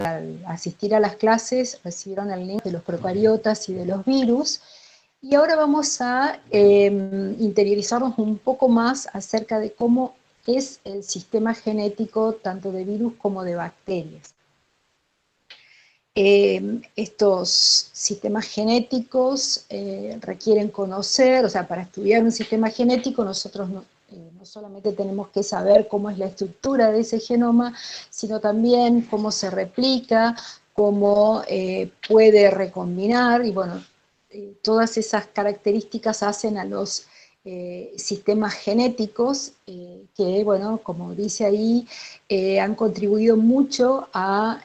al asistir a las clases recibieron el link de los procariotas y de los virus, y ahora vamos a interiorizarnos un poco más acerca de cómo es el sistema genético tanto de virus como de bacterias. Estos sistemas genéticos requieren conocer, o sea, para estudiar un sistema genético nosotros no solamente tenemos que saber cómo es la estructura de ese genoma, sino también cómo se replica, cómo puede recombinar, y bueno, todas esas características hacen a los sistemas genéticos que, bueno, como dice ahí, han contribuido mucho a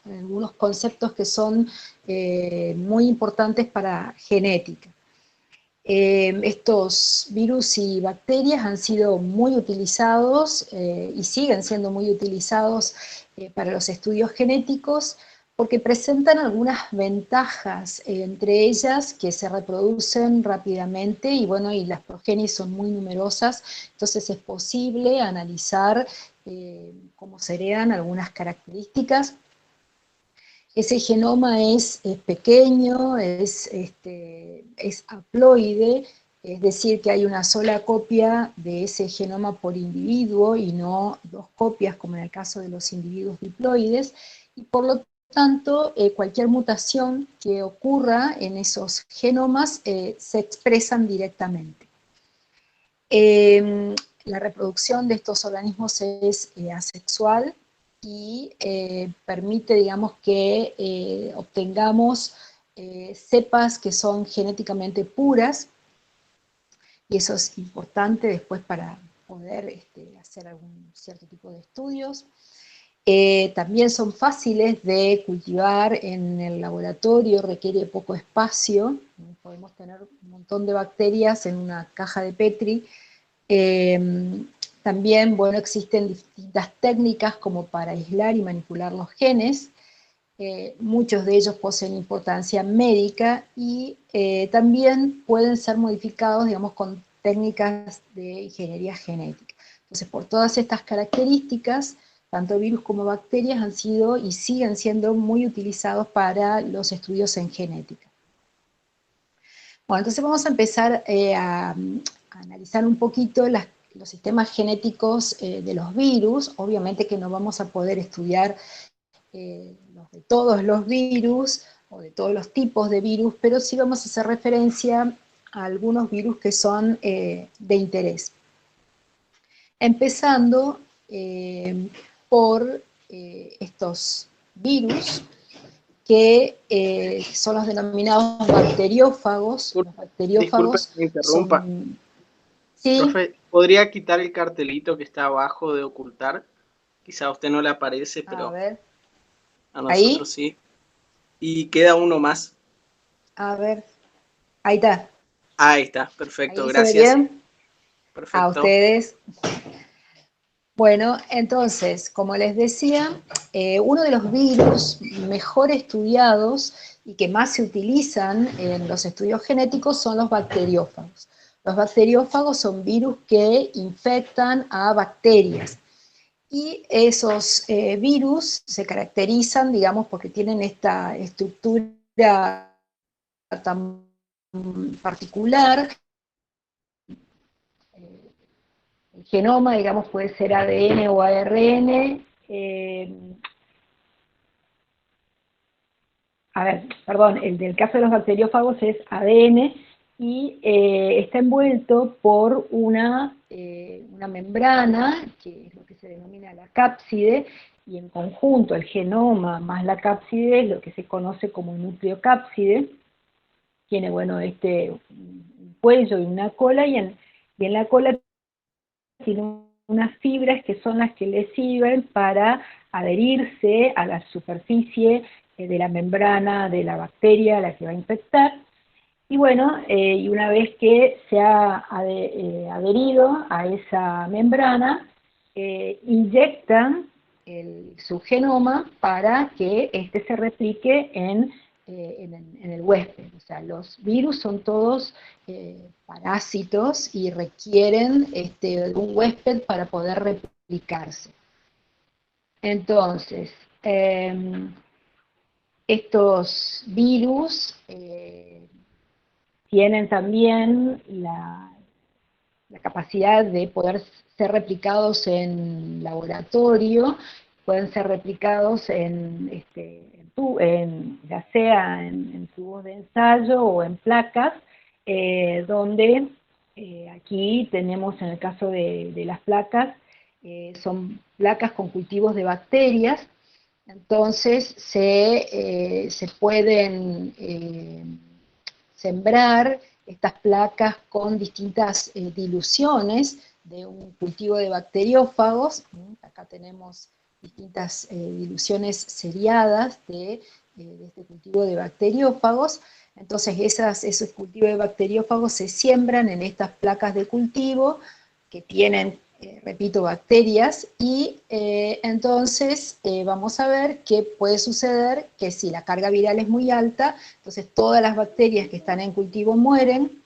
algunos conceptos que son muy importantes para genética. Estos virus y bacterias han sido muy utilizados y siguen siendo muy utilizados para los estudios genéticos, porque presentan algunas ventajas, entre ellas que se reproducen rápidamente y, bueno, y las progenies son muy numerosas, entonces es posible analizar cómo se heredan algunas características. Ese genoma es pequeño, es haploide, es decir, que hay una sola copia de ese genoma por individuo y no dos copias como en el caso de los individuos diploides, y por lo tanto cualquier mutación que ocurra en esos genomas se expresan directamente. La reproducción de estos organismos es asexual y permite, digamos, que obtengamos cepas que son genéticamente puras, y eso es importante después para poder hacer algún cierto tipo de estudios. También son fáciles de cultivar en el laboratorio, requiere poco espacio, podemos tener un montón de bacterias en una caja de Petri. También, bueno, existen distintas técnicas como para aislar y manipular los genes. Muchos de ellos poseen importancia médica y también pueden ser modificados, digamos, con técnicas de ingeniería genética. Entonces, por todas estas características, tanto virus como bacterias han sido y siguen siendo muy utilizados para los estudios en genética. Bueno, entonces vamos a empezar a analizar un poquito los sistemas genéticos de los virus. Obviamente que no vamos a poder estudiar los de todos los virus o de todos los tipos de virus, pero sí vamos a hacer referencia a algunos virus que son de interés. Empezando por estos virus que son los denominados bacteriófagos. Los Disculpe bacteriófagos que me interrumpa. son... ¿Sí? Profe, ¿podría quitar el cartelito que está abajo de ocultar? Quizá a usted no le aparece, A pero ver. a nosotros ¿Ahí? sí. Y queda uno más. A ver. Ahí está. Ahí está, perfecto, ¿Ahí se ve gracias. bien? A Perfecto. ustedes. Bueno, entonces, como les decía, uno de los virus mejor estudiados y que más se utilizan en los estudios genéticos son los bacteriófagos. Los bacteriófagos son virus que infectan a bacterias. Y esos virus se caracterizan, digamos, porque tienen esta estructura tan particular. El genoma, digamos, puede ser ADN o ARN. A ver, perdón, el del caso de los bacteriófagos es ADN y está envuelto por una membrana, que es lo que se denomina la cápside, y en conjunto el genoma más la cápside es lo que se conoce como nucleocápside. Tiene, bueno, un cuello y una cola, y en la cola tiene unas fibras que son las que le sirven para adherirse a la superficie de la membrana de la bacteria a la que va a infectar. Y bueno, y una vez que se ha adherido a esa membrana, inyectan su genoma para que éste se replique en el huésped. O sea, los virus son todos parásitos y requieren de un huésped para poder replicarse. Entonces, estos virus tienen también la capacidad de poder ser replicados en laboratorio, pueden ser replicados ya sea en tubos de ensayo o en placas, donde aquí tenemos en el caso de las placas, son placas con cultivos de bacterias, entonces se pueden sembrar estas placas con distintas diluciones de un cultivo de bacteriófagos. Acá tenemos distintas diluciones seriadas de este cultivo de bacteriófagos. Entonces esos cultivos de bacteriófagos se siembran en estas placas de cultivo que tienen, repito, bacterias, y entonces vamos a ver qué puede suceder, que si la carga viral es muy alta, entonces todas las bacterias que están en cultivo mueren.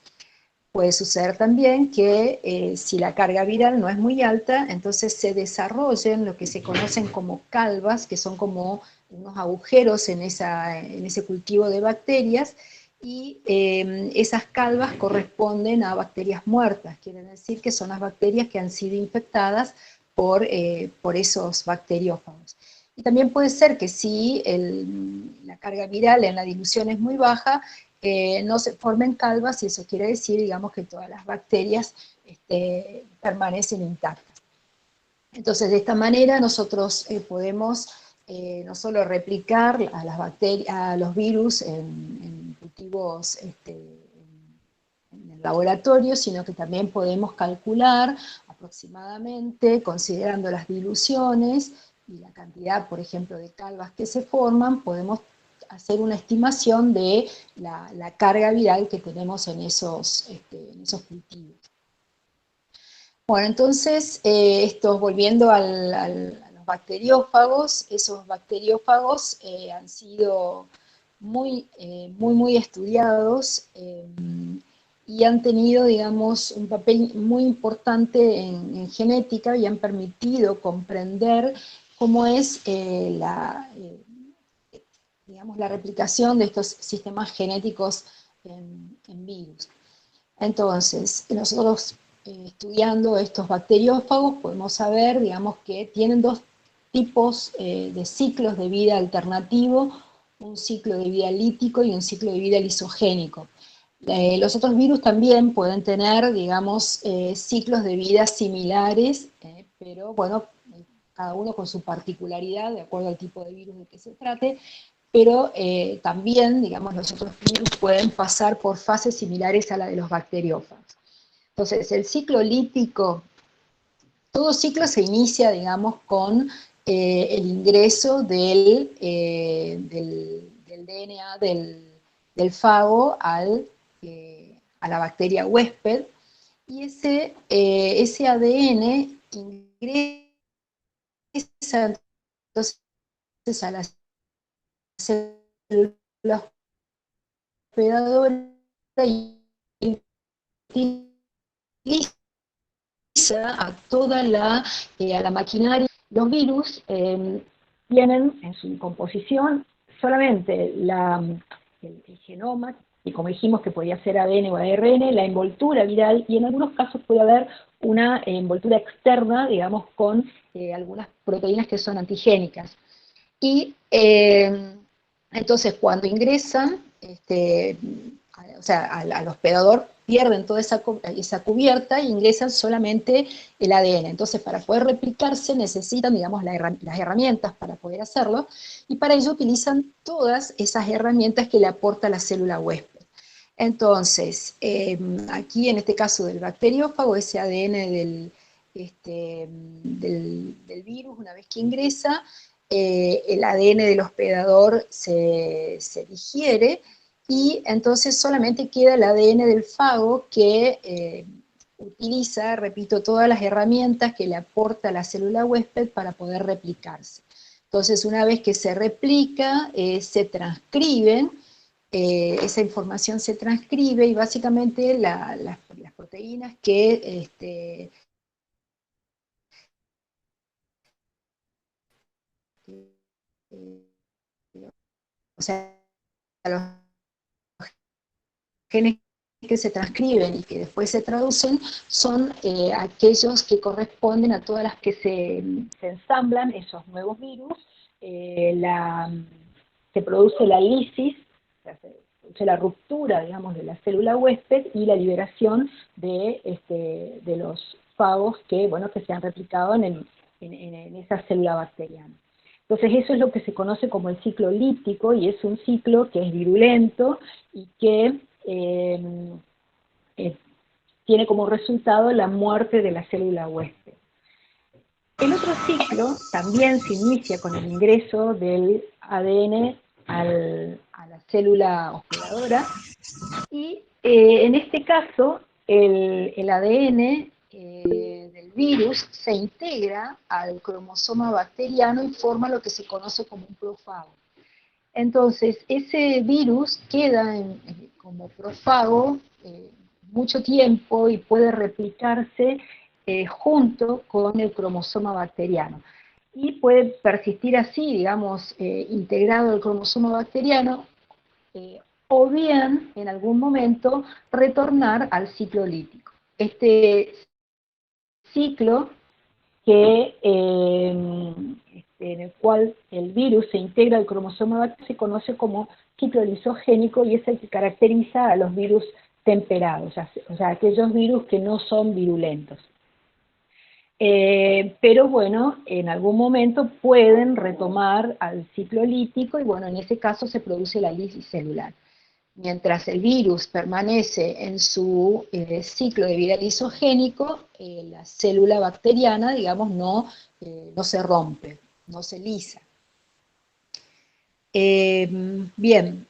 Puede suceder también que si la carga viral no es muy alta, entonces se desarrollen lo que se conocen como calvas, que son como unos agujeros en ese cultivo de bacterias, y esas calvas corresponden a bacterias muertas, quiere decir que son las bacterias que han sido infectadas por esos bacteriófagos. Y también puede ser que si la carga viral en la dilución es muy baja, no se formen calvas, y eso quiere decir, digamos, que todas las bacterias permanecen intactas. Entonces, de esta manera nosotros podemos no solo replicar a los virus en cultivos en el laboratorio, sino que también podemos calcular aproximadamente, considerando las diluciones y la cantidad, por ejemplo, de calvas que se forman, podemos hacer una estimación de la carga viral que tenemos en esos cultivos. Bueno, entonces, volviendo a los bacteriófagos, esos bacteriófagos han sido muy estudiados, y han tenido, digamos, un papel muy importante en genética, y han permitido comprender cómo es digamos, la replicación de estos sistemas genéticos en virus. Entonces, nosotros estudiando estos bacteriófagos podemos saber, digamos, que tienen dos tipos de ciclos de vida alternativo, un ciclo de vida lítico y un ciclo de vida lisogénico. Los otros virus también pueden tener, digamos, ciclos de vida similares, pero bueno, cada uno con su particularidad, de acuerdo al tipo de virus de que se trate, pero también, digamos, los otros virus pueden pasar por fases similares a la de los bacteriófagos. Entonces, el ciclo lítico, todo ciclo se inicia, digamos, con el ingreso del DNA del fago a la bacteria huésped, y ese ADN ingresa entonces a las células hospedadoras y utiliza a la maquinaria. Los virus tienen en su composición solamente el genoma, y como dijimos que podía ser ADN o ARN, la envoltura viral, y en algunos casos puede haber una envoltura externa, digamos, con algunas proteínas que son antigénicas. Y entonces cuando ingresan, o sea, al hospedador, pierden toda esa cubierta e ingresan solamente el ADN. Entonces, para poder replicarse necesitan, digamos, las herramientas para poder hacerlo, y para ello utilizan todas esas herramientas que le aporta la célula huésped. Entonces, aquí en este caso del bacteriófago, ese ADN del virus, una vez que ingresa, el ADN del hospedador se digiere, y entonces solamente queda el ADN del fago que utiliza, repito, todas las herramientas que le aporta la célula huésped para poder replicarse. Entonces, una vez que se replica, se transcriben, esa información se transcribe, y básicamente las proteínas que o sea, los genes que se transcriben y que después se traducen son aquellos que corresponden a todas las que se ensamblan, esos nuevos virus, se produce la lisis, o sea, se produce la ruptura, digamos, de la célula huésped y la liberación de los fagos que, bueno, que se han replicado en esa célula bacteriana. Entonces eso es lo que se conoce como el ciclo líptico, y es un ciclo que es virulento y que tiene como resultado la muerte de la célula huésped. El otro ciclo también se inicia con el ingreso del ADN a la célula hospedadora, y en este caso el ADN del virus se integra al cromosoma bacteriano y forma lo que se conoce como un profago. Entonces, ese virus queda como profago mucho tiempo y puede replicarse junto con el cromosoma bacteriano. Y puede persistir así, digamos, integrado el cromosoma bacteriano, o bien, en algún momento, retornar al ciclo lítico. Este ciclo en el cual el virus se integra al cromosoma bacteriano se conoce como ciclo lisogénico, y es el que caracteriza a los virus temperados, o sea, aquellos virus que no son virulentos. Pero bueno, en algún momento pueden retomar al ciclo lítico, y bueno, en ese caso se produce la lisis celular. Mientras el virus permanece en su ciclo de vida lisogénico, la célula bacteriana, digamos, no se rompe, no se lisa. Bien,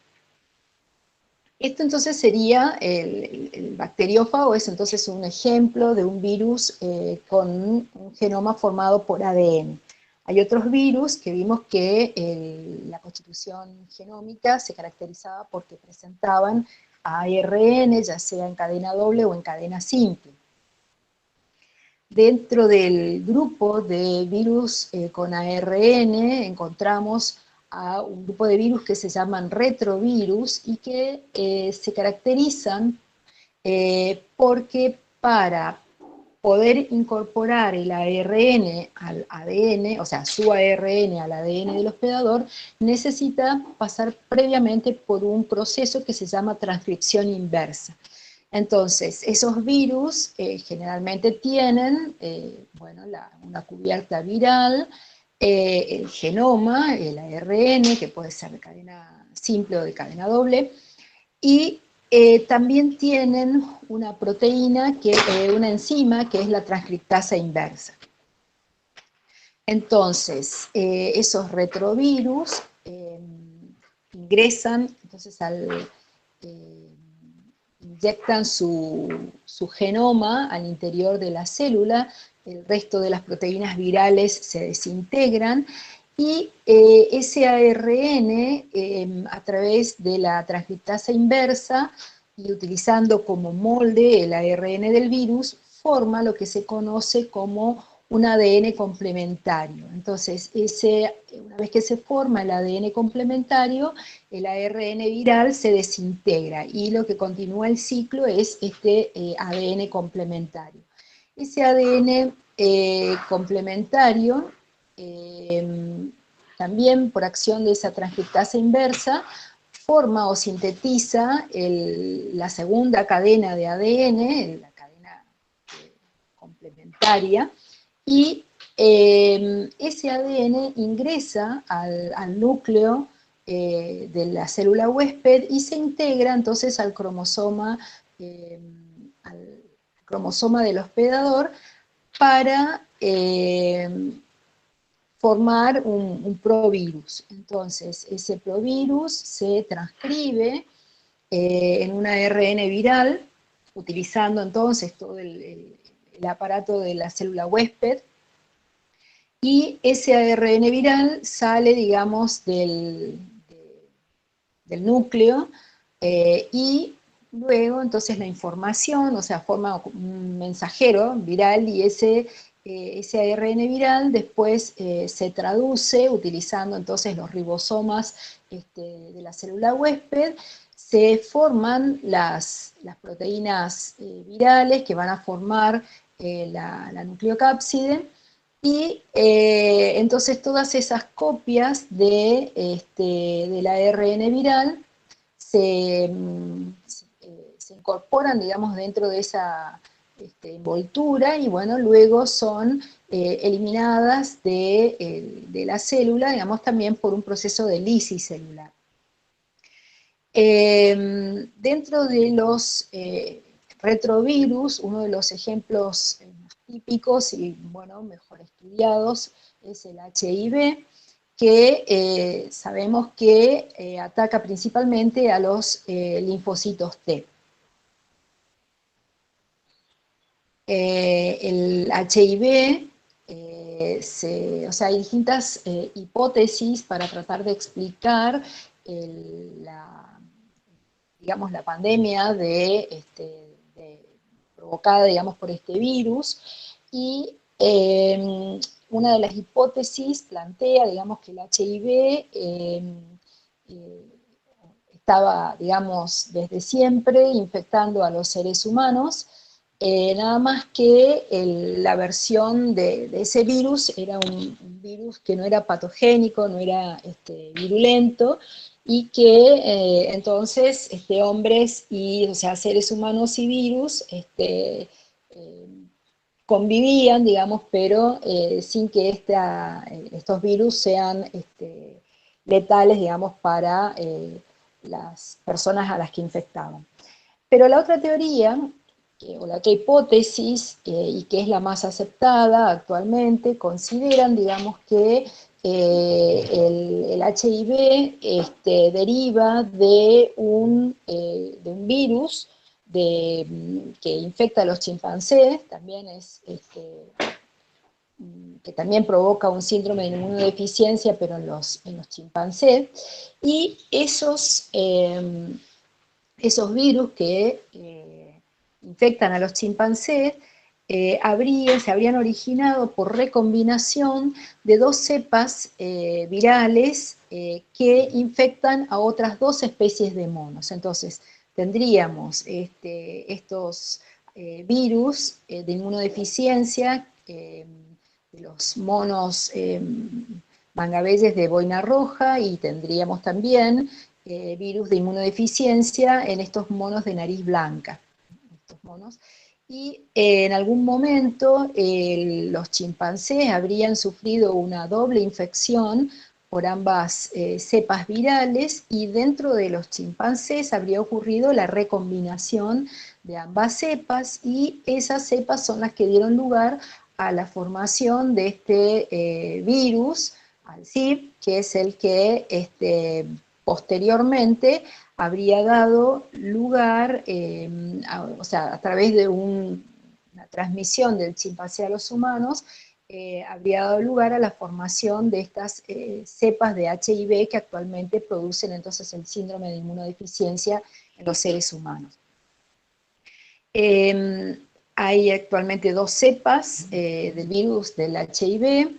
esto entonces sería, el bacteriófago es entonces un ejemplo de un virus con un genoma formado por ADN. Hay otros virus que vimos que la constitución genómica se caracterizaba porque presentaban ARN, ya sea en cadena doble o en cadena simple. Dentro del grupo de virus con ARN encontramos a un grupo de virus que se llaman retrovirus y que se caracterizan porque para poder incorporar el ARN al ADN, o sea, su ARN al ADN del hospedador, necesita pasar previamente por un proceso que se llama transcripción inversa. Entonces, esos virus generalmente tienen una cubierta viral, el genoma, el ARN, que puede ser de cadena simple o de cadena doble, y también tienen una proteína, una enzima, que es la transcriptasa inversa. Entonces, esos retrovirus ingresan, entonces inyectan su genoma al interior de la célula, el resto de las proteínas virales se desintegran, y ese ARN, a través de la transcriptasa inversa, y utilizando como molde el ARN del virus, forma lo que se conoce como un ADN complementario. Entonces, una vez que se forma el ADN complementario, el ARN viral se desintegra, y lo que continúa el ciclo es este ADN complementario. Ese ADN complementario, también por acción de esa transcriptasa inversa, forma o sintetiza la segunda cadena de ADN, la cadena complementaria, y ese ADN ingresa al núcleo de la célula huésped y se integra entonces al cromosoma del hospedador para formar un provirus. Entonces, ese provirus se transcribe en un ARN viral, utilizando entonces todo el aparato de la célula huésped, y ese ARN viral sale, digamos, del núcleo, y luego entonces la información, o sea, forma un mensajero viral, y ese ese ARN viral después se traduce utilizando entonces los ribosomas de la célula huésped, se forman las proteínas virales que van a formar la nucleocápside, y entonces todas esas copias del ARN viral se incorporan, digamos, dentro de esa envoltura, y bueno, luego son eliminadas de la célula, digamos, también por un proceso de lisis celular. Dentro de los retrovirus, uno de los ejemplos más típicos y, bueno, mejor estudiados es el HIV, que sabemos que ataca principalmente a los linfocitos T. El HIV, o sea, hay distintas hipótesis para tratar de explicar digamos, la pandemia provocada, digamos, por este virus, y una de las hipótesis plantea, digamos, que el HIV estaba, digamos, desde siempre infectando a los seres humanos, nada más que la versión de ese virus era un virus que no era patogénico, no era virulento, y que entonces hombres y, o sea, seres humanos y virus convivían, digamos, pero sin que estos virus sean letales, digamos, para las personas a las que infectaban. Pero la otra teoría, o la otra hipótesis, y que es la más aceptada actualmente, consideran, digamos, que el HIV deriva de un virus que infecta a los chimpancés, también que también provoca un síndrome de inmunodeficiencia, pero en los chimpancés, y esos virus que infectan a los chimpancés se habrían originado por recombinación de dos cepas virales que infectan a otras dos especies de monos. Entonces, tendríamos estos virus de inmunodeficiencia de los monos mangabeyes de boina roja, y tendríamos también virus de inmunodeficiencia en estos monos de nariz blanca. Estos monos. Y en algún momento los chimpancés habrían sufrido una doble infección por ambas cepas virales, y dentro de los chimpancés habría ocurrido la recombinación de ambas cepas, y esas cepas son las que dieron lugar a la formación de este virus, al CIP, que es el que posteriormente habría dado lugar, o sea, a través de una transmisión del chimpancé a los humanos, habría dado lugar a la formación de estas cepas de HIV que actualmente producen entonces el síndrome de inmunodeficiencia en los seres humanos. Hay actualmente dos cepas del virus del HIV,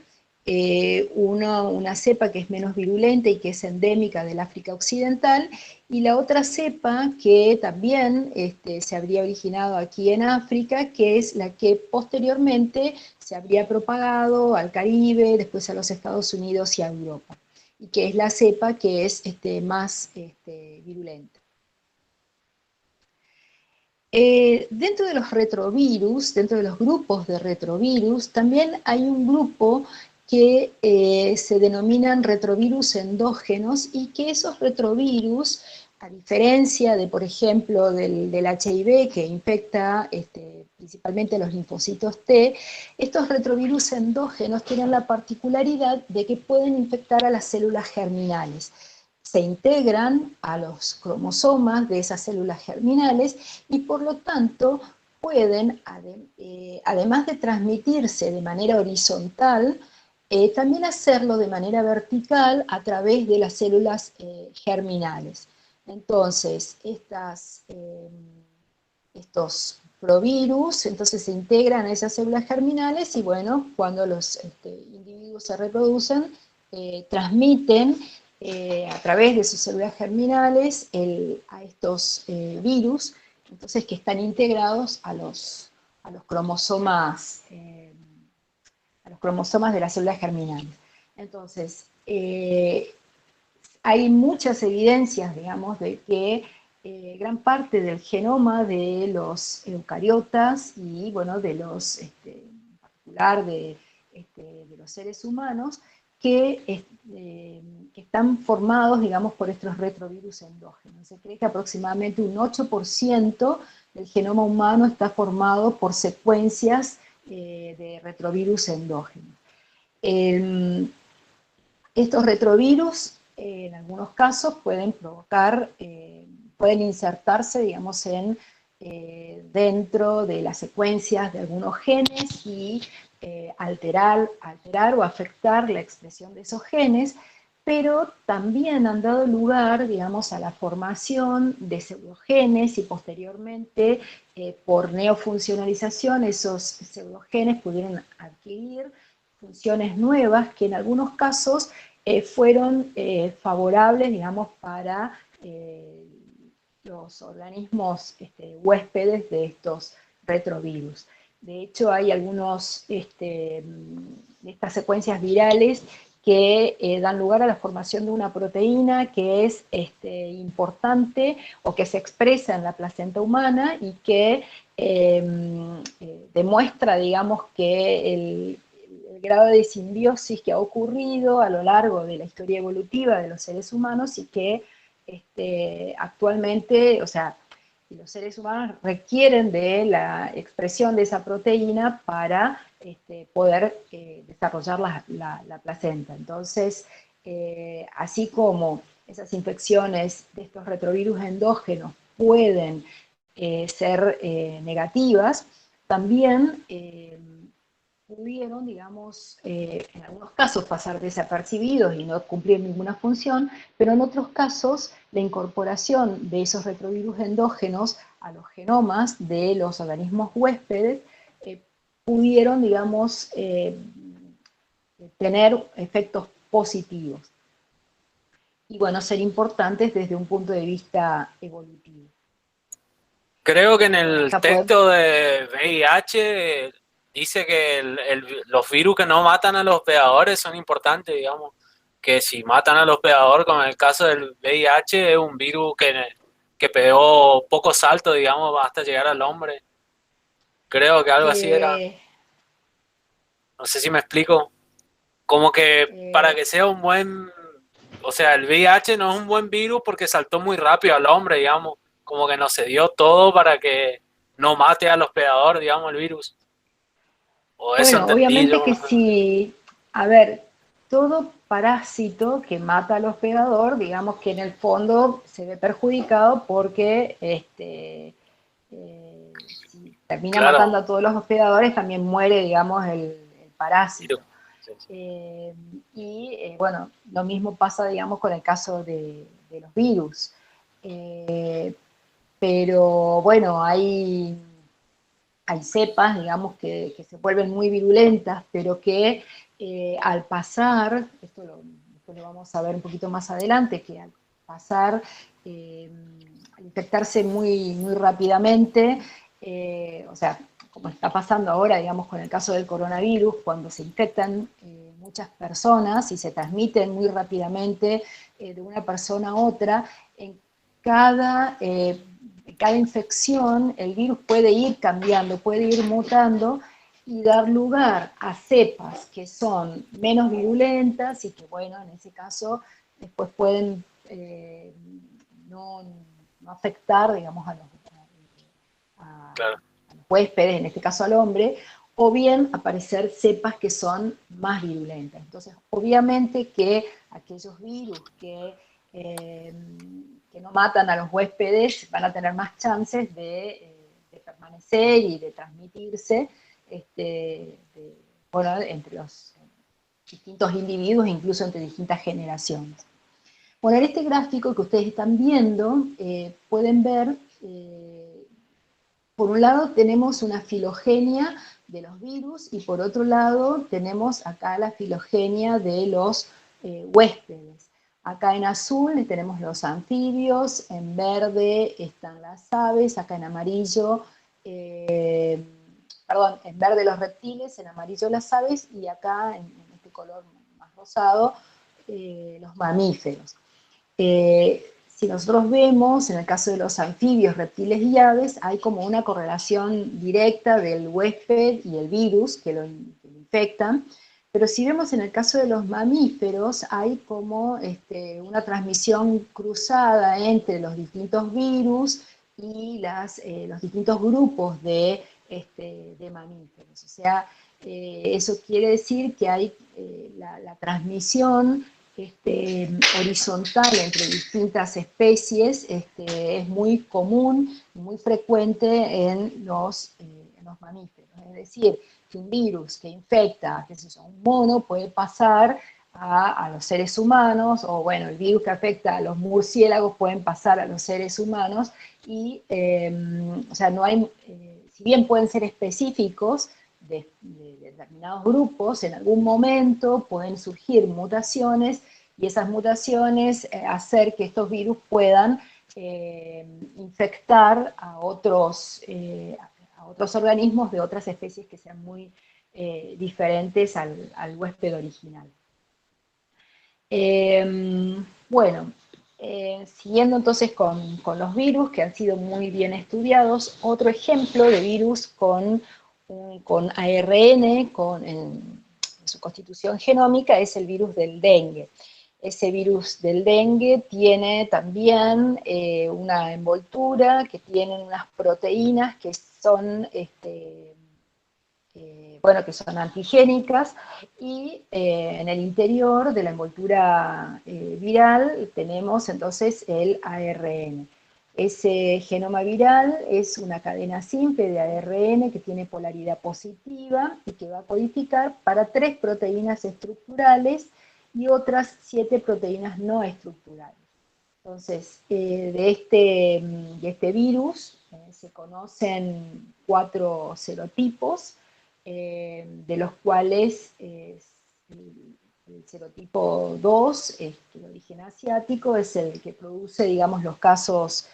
una cepa que es menos virulenta y que es endémica del África Occidental, y la otra cepa que también se habría originado aquí en África, que es la que posteriormente se habría propagado al Caribe, después a los Estados Unidos y a Europa, y que es la cepa que es más virulenta. Dentro de los retrovirus, dentro de los grupos de retrovirus, también hay un grupo que se denominan retrovirus endógenos, y que esos retrovirus, a diferencia de, por ejemplo, del HIV, que infecta principalmente los linfocitos T, estos retrovirus endógenos tienen la particularidad de que pueden infectar a las células germinales. Se integran a los cromosomas de esas células germinales, y por lo tanto pueden, además de transmitirse de manera horizontal, también hacerlo de manera vertical a través de las células germinales. Entonces, estos provirus, entonces se integran a esas células germinales y bueno, cuando los individuos se reproducen, transmiten a través de sus células germinales a estos virus, entonces que están integrados a los cromosomas de las células germinales. Entonces, hay muchas evidencias, digamos, de que gran parte del genoma de los eucariotas y, bueno, de los, en particular de los seres humanos, que están formados, digamos, por estos retrovirus endógenos. Se cree que aproximadamente un 8% del genoma humano está formado por secuencias de retrovirus endógenos. Estos retrovirus, en algunos casos, pueden provocar, pueden insertarse, digamos, dentro de las secuencias de algunos genes y alterar o afectar la expresión de esos genes, pero también han dado lugar, digamos, a la formación de pseudogenes y posteriormente, por neofuncionalización, esos pseudogenes pudieron adquirir funciones nuevas que en algunos casos fueron favorables, digamos, para los organismos huéspedes de estos retrovirus. De hecho, hay algunos de estas secuencias virales que dan lugar a la formación de una proteína que es importante o que se expresa en la placenta humana y que demuestra, digamos, que el grado de simbiosis que ha ocurrido a lo largo de la historia evolutiva de los seres humanos y que actualmente, o sea, los seres humanos requieren de la expresión de esa proteína para poder desarrollar la placenta. Entonces, así como esas infecciones de estos retrovirus endógenos pueden ser negativas, también pudieron, digamos, en algunos casos pasar desapercibidos y no cumplir ninguna función, pero en otros casos la incorporación de esos retrovirus endógenos a los genomas de los organismos huéspedes pudieron, digamos, tener efectos positivos. Y bueno, ser importantes desde un punto de vista evolutivo. Creo que en el texto de VIH dice que los virus que no matan a los hospedadores son importantes, digamos, que si matan al hospedador, como en el caso del VIH, es un virus que pegó pocos saltos, digamos, hasta llegar al hombre. Creo que algo así era. No sé si me explico. Como que para que sea un buen... O sea, el VIH no es un buen virus porque saltó muy rápido al hombre, digamos. Como que no se dio todo para que no mate al hospedador, digamos, el virus. O eso Bueno, entendí obviamente yo. que si, a ver, todo parásito que mata al hospedador, digamos que en el fondo se ve perjudicado porque si termina Claro. matando a todos los hospedadores, también muere, digamos, el parásito. Sí, sí. Bueno, lo mismo pasa, digamos, con el caso de los virus. Pero bueno, hay cepas, digamos, que se vuelven muy virulentas, pero que al pasar, después lo vamos a ver un poquito más adelante, que al pasar, al infectarse muy, muy rápidamente, o sea, como está pasando ahora, digamos, con el caso del coronavirus, cuando se infectan muchas personas y se transmiten muy rápidamente de una persona a otra, en cada infección el virus puede ir cambiando, puede ir mutando y dar lugar a cepas que son menos virulentas y que, bueno, en ese caso después pueden no afectar, digamos, a los huéspedes, en este caso al hombre, o bien aparecer cepas que son más virulentas. Entonces, obviamente que aquellos virus que no matan a los huéspedes van a tener más chances de permanecer y de transmitirse bueno, entre los distintos individuos, incluso entre distintas generaciones. Bueno, en este gráfico que ustedes están viendo, pueden ver por un lado tenemos una filogenia de los virus y por otro lado tenemos acá la filogenia de los huéspedes. Acá en azul tenemos los anfibios, en verde están las aves, acá en amarillo, perdón, en verde los reptiles, en amarillo las aves y acá en este color más rosado los mamíferos. Si nosotros vemos, en el caso de los anfibios, reptiles y aves, hay como una correlación directa del huésped y el virus que lo infectan, pero si vemos en el caso de los mamíferos, hay como una transmisión cruzada entre los distintos virus y los distintos grupos de mamíferos. O sea, eso quiere decir que hay la transmisión horizontal entre distintas especies es muy común y muy frecuente en los mamíferos. Es decir, que un virus que infecta, qué sé yo, un mono puede pasar a los seres humanos, o bueno, el virus que afecta a los murciélagos pueden pasar a los seres humanos, y, o sea, no hay, si bien pueden ser específicos, de determinados grupos, en algún momento pueden surgir mutaciones y esas mutaciones hacer que estos virus puedan infectar a otros organismos de otras especies que sean muy diferentes al huésped original. Bueno, siguiendo entonces con los virus que han sido muy bien estudiados, otro ejemplo de virus con ARN, en su constitución genómica, es el virus del dengue. Ese virus del dengue tiene también una envoltura que tienen unas proteínas que son, que son antigénicas, y en el interior de la envoltura viral tenemos entonces el ARN. Ese genoma viral es una cadena simple de ARN que tiene polaridad positiva y que va a codificar para 3 proteínas estructurales y otras 7 proteínas no estructurales. Entonces, de este virus se conocen 4 serotipos, de los cuales el serotipo 2, de origen asiático, es el que produce, digamos, los casos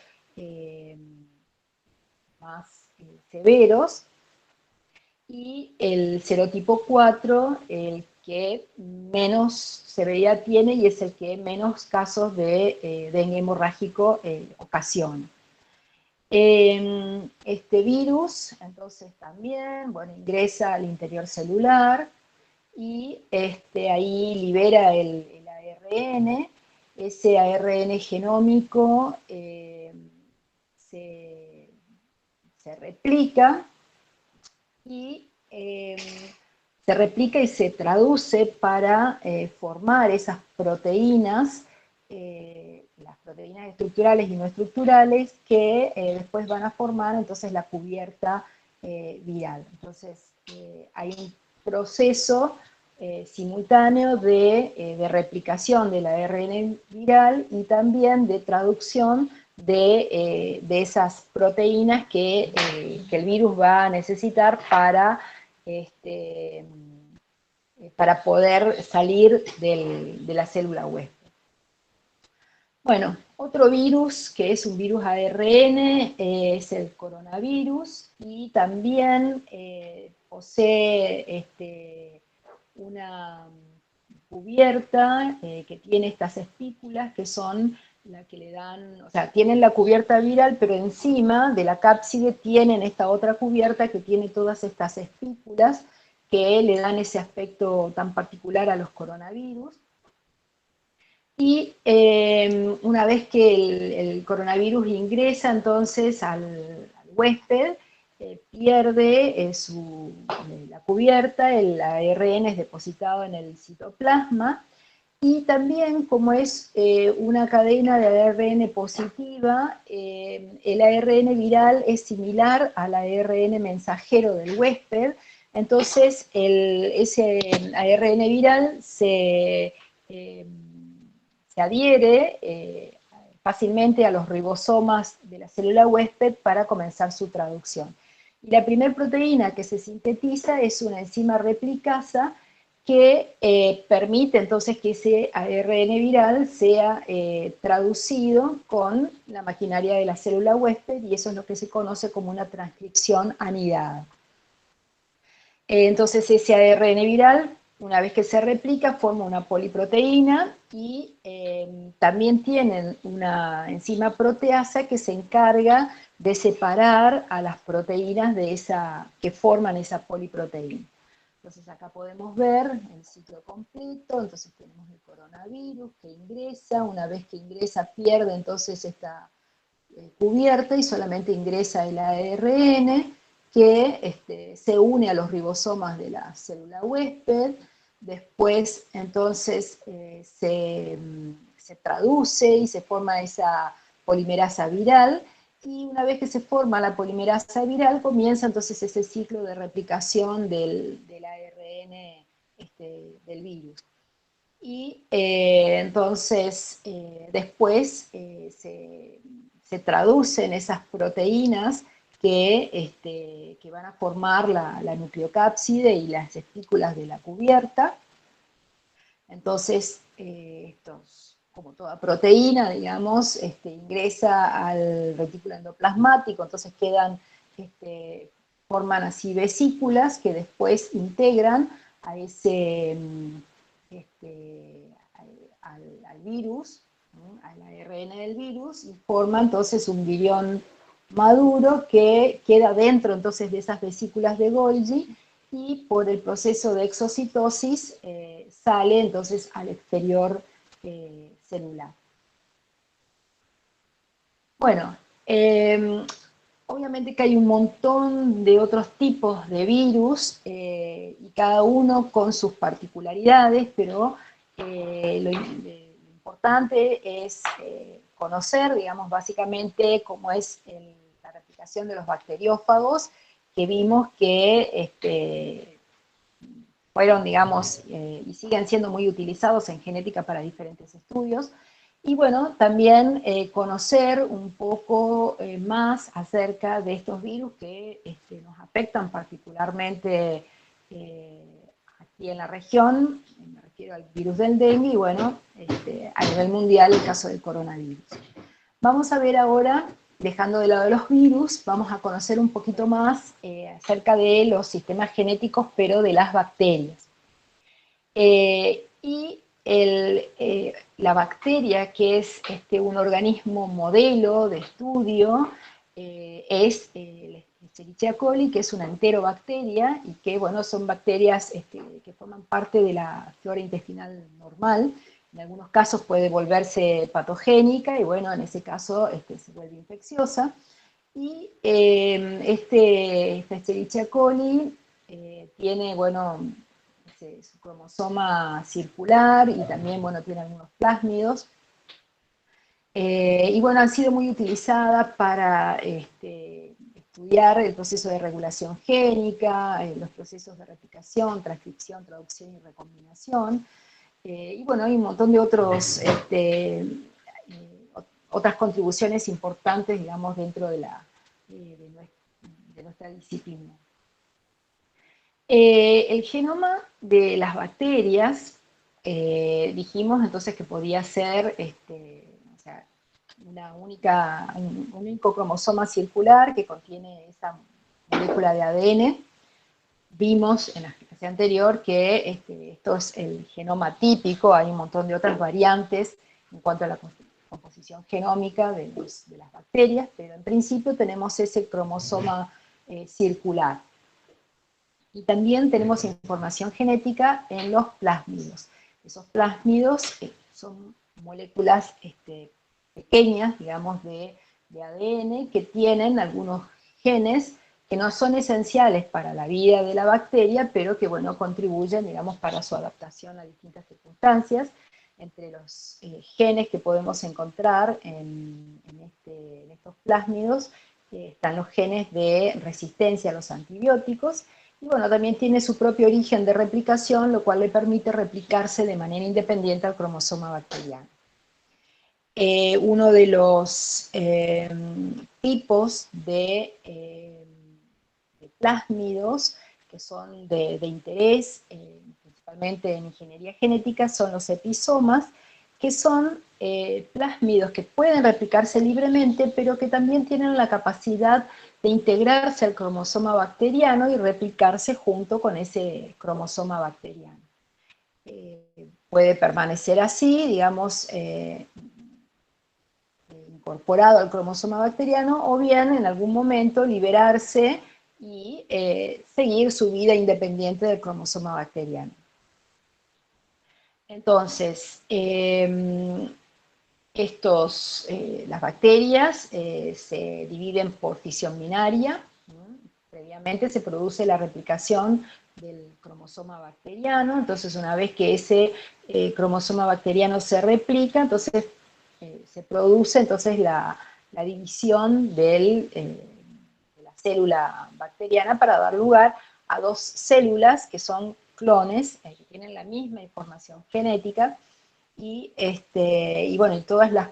más severos, y el serotipo 4, el que menos severidad tiene y es el que menos casos de dengue hemorrágico ocasiona. Este virus, entonces, también, bueno, ingresa al interior celular y ahí libera el ARN. Ese ARN genómico se replica y se traduce para formar esas proteínas, las proteínas estructurales y no estructurales, que después van a formar entonces la cubierta viral. Entonces hay un proceso simultáneo de replicación del ARN viral y también de traducción de esas proteínas que el virus va a necesitar para poder salir de la célula huésped. Bueno, otro virus que es un virus ARN es el coronavirus, y también posee una cubierta que tiene estas espículas que son la que le dan, o sea, tienen la cubierta viral, pero encima de la cápside tienen esta otra cubierta que tiene todas estas espículas que le dan ese aspecto tan particular a los coronavirus. Y una vez que el coronavirus ingresa entonces al huésped, pierde la cubierta, el ARN es depositado en el citoplasma, y también, como es una cadena de ARN positiva, el ARN viral es similar al ARN mensajero del huésped. Entonces ese ARN viral se adhiere fácilmente a los ribosomas de la célula huésped para comenzar su traducción. Y la primera proteína que se sintetiza es una enzima replicasa que permite entonces que ese ARN viral sea traducido con la maquinaria de la célula huésped, y eso es lo que se conoce como una transcripción anidada. Entonces ese ARN viral, una vez que se replica, forma una poliproteína, y también tienen una enzima proteasa que se encarga de separar a las proteínas que forman esa poliproteína. Entonces acá podemos ver el ciclo completo. Entonces tenemos el coronavirus que ingresa, una vez que ingresa pierde entonces esta cubierta y solamente ingresa el ARN, que se une a los ribosomas de la célula huésped. Después entonces se traduce y se forma esa polimerasa viral, y una vez que se forma la polimerasa viral comienza entonces ese ciclo de replicación del ARN del virus. Y entonces después se traducen esas proteínas que van a formar la nucleocápside y las espículas de la cubierta. Entonces, como toda proteína, digamos, ingresa al retículo endoplasmático, entonces forman así vesículas que después integran a al virus, al ARN del virus, y forma entonces un virión maduro que queda dentro entonces de esas vesículas de Golgi, y por el proceso de exocitosis sale entonces al exterior celular. Bueno, obviamente que hay un montón de otros tipos de virus, y cada uno con sus particularidades, pero lo importante es conocer, digamos, básicamente cómo es la replicación de los bacteriófagos, que vimos que fueron, digamos, y siguen siendo muy utilizados en genética para diferentes estudios. Y bueno, también conocer un poco más acerca de estos virus que nos afectan particularmente aquí en la región. Me refiero al virus del dengue y bueno, a nivel mundial el caso del coronavirus. Vamos a ver ahora, dejando de lado los virus, vamos a conocer un poquito más acerca de los sistemas genéticos, pero de las bacterias. La bacteria, que es un organismo modelo de estudio, es el Escherichia coli, que es una enterobacteria, y que, bueno, son bacterias que forman parte de la flora intestinal normal. En algunos casos puede volverse patogénica, y bueno, en ese caso se vuelve infecciosa. Y esta Escherichia coli tiene, bueno, su cromosoma circular, y también, bueno, tiene algunos plásmidos. Y bueno, han sido muy utilizadas para estudiar el proceso de regulación génica, los procesos de replicación, transcripción, traducción y recombinación. Y bueno, hay un montón de otras contribuciones importantes, digamos, dentro de nuestra disciplina. El genoma de las bacterias, dijimos entonces que podía ser un único cromosoma circular que contiene esa molécula de ADN. Vimos en la explicación anterior que esto es el genoma típico, hay un montón de otras variantes en cuanto a la composición genómica de las bacterias, pero en principio tenemos ese cromosoma circular. Y también tenemos información genética en los plásmidos. Esos plásmidos son moléculas pequeñas, digamos, de ADN, que tienen algunos genes que no son esenciales para la vida de la bacteria, pero que, bueno, contribuyen, digamos, para su adaptación a distintas circunstancias. Entre los genes que podemos encontrar en estos plásmidos están los genes de resistencia a los antibióticos, y bueno, también tiene su propio origen de replicación, lo cual le permite replicarse de manera independiente al cromosoma bacteriano. uno de los tipos de plásmidos que son de interés, principalmente en ingeniería genética, son los episomas, que son plásmidos que pueden replicarse libremente, pero que también tienen la capacidad de integrarse al cromosoma bacteriano y replicarse junto con ese cromosoma bacteriano. Puede permanecer así, digamos, incorporado al cromosoma bacteriano, o bien en algún momento liberarse y seguir su vida independiente del cromosoma bacteriano. Entonces, las bacterias se dividen por fisión binaria. Previamente se produce la replicación del cromosoma bacteriano, entonces una vez que ese cromosoma bacteriano se replica, entonces se produce entonces la división de la célula bacteriana para dar lugar a dos células que son clones, que tienen la misma información genética, y bueno, y todas las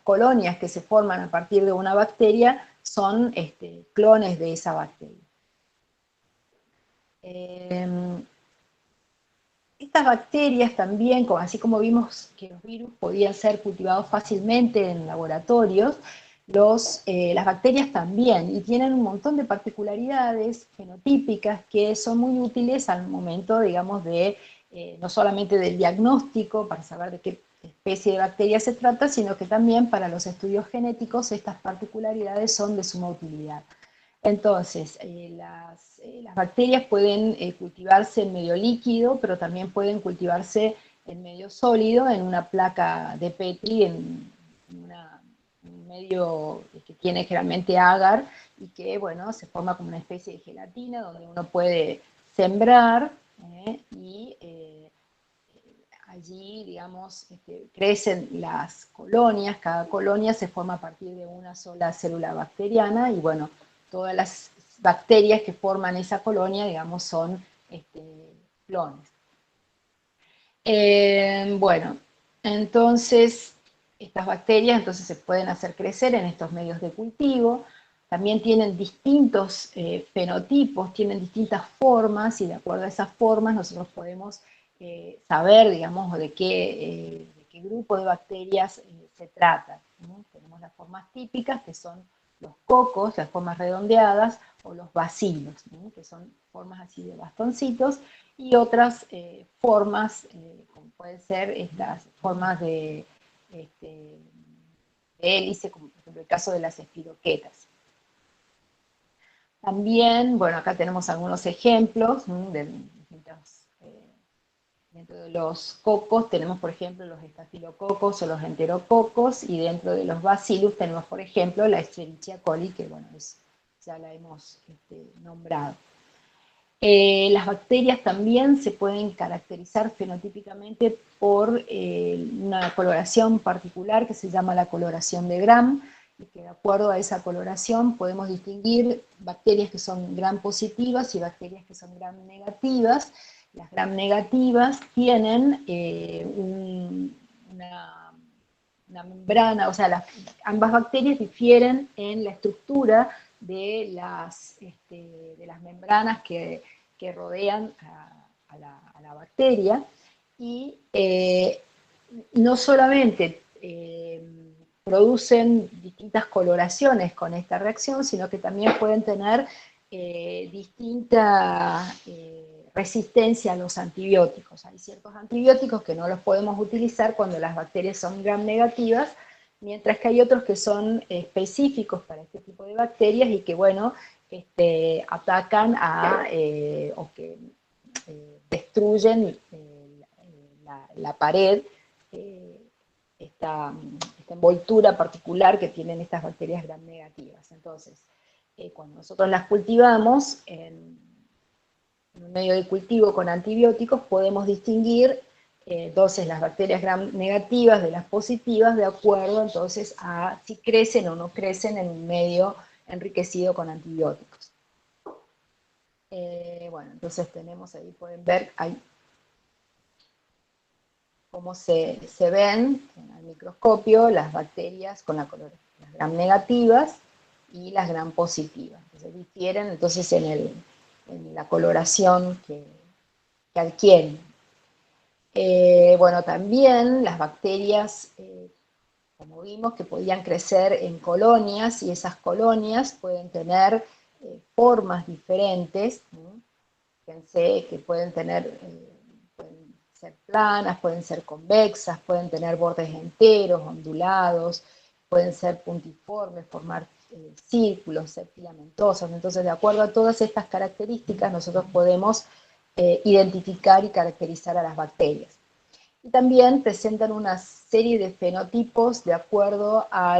colonias que se forman a partir de una bacteria son clones de esa bacteria. Estas bacterias también, así como vimos que los virus podían ser cultivados fácilmente en laboratorios, las bacterias también, y tienen un montón de particularidades fenotípicas que son muy útiles al momento, digamos, no solamente del diagnóstico, para saber de qué especie de bacteria se trata, sino que también para los estudios genéticos estas particularidades son de suma utilidad. Entonces, las bacterias pueden cultivarse en medio líquido, pero también pueden cultivarse en medio sólido, en una placa de Petri, en un medio que tiene generalmente agar, y que, bueno, se forma como una especie de gelatina, donde uno puede sembrar, y allí, digamos, crecen las colonias. Cada colonia se forma a partir de una sola célula bacteriana, y bueno, todas las bacterias que forman esa colonia, digamos, son clones. Bueno, entonces, estas bacterias entonces se pueden hacer crecer en estos medios de cultivo. También tienen distintos fenotipos, tienen distintas formas, y de acuerdo a esas formas nosotros podemos saber, digamos, de qué grupo de bacterias se trata, ¿no? Tenemos las formas típicas, que son los cocos, las formas redondeadas, o los bacilos, ¿no? Que son formas así de bastoncitos, y otras formas, como pueden ser las formas de hélice, como por ejemplo el caso de las espiroquetas. También, bueno, acá tenemos algunos ejemplos de distintos. Dentro de los cocos tenemos, por ejemplo, los estafilococos o los enterococos, y dentro de los bacillus tenemos, por ejemplo, la Escherichia coli, que bueno, ya la hemos nombrado. Las bacterias también se pueden caracterizar fenotípicamente por una coloración particular que se llama la coloración de Gram, y que de acuerdo a esa coloración podemos distinguir bacterias que son Gram positivas y bacterias que son Gram negativas. Las Gram negativas tienen una membrana, o sea, ambas bacterias difieren en la estructura de las membranas que rodean a la bacteria, y no solamente producen distintas coloraciones con esta reacción, sino que también pueden tener distinta resistencia a los antibióticos. Hay ciertos antibióticos que no los podemos utilizar cuando las bacterias son gram negativas, mientras que hay otros que son específicos para este tipo de bacterias y que, bueno, atacan o que destruyen la pared, esta envoltura particular que tienen estas bacterias gram negativas. Entonces, cuando nosotros las cultivamos en un medio de cultivo con antibióticos, podemos distinguir entonces las bacterias gram negativas de las positivas, de acuerdo entonces a si crecen o no crecen en un medio enriquecido con antibióticos. Bueno, entonces tenemos ahí, pueden ver cómo se ven al microscopio las bacterias con las gram negativas y las gram positivas. Entonces difieren entonces en la coloración que adquieren. Bueno, también las bacterias, como vimos, que podían crecer en colonias, y esas colonias pueden tener formas diferentes, ¿no? Fíjense que pueden ser planas, pueden ser convexas, pueden tener bordes enteros, ondulados, pueden ser puntiformes, formar círculos, ser filamentosas. Entonces, de acuerdo a todas estas características, nosotros podemos identificar y caracterizar a las bacterias. Y también presentan una serie de fenotipos de acuerdo a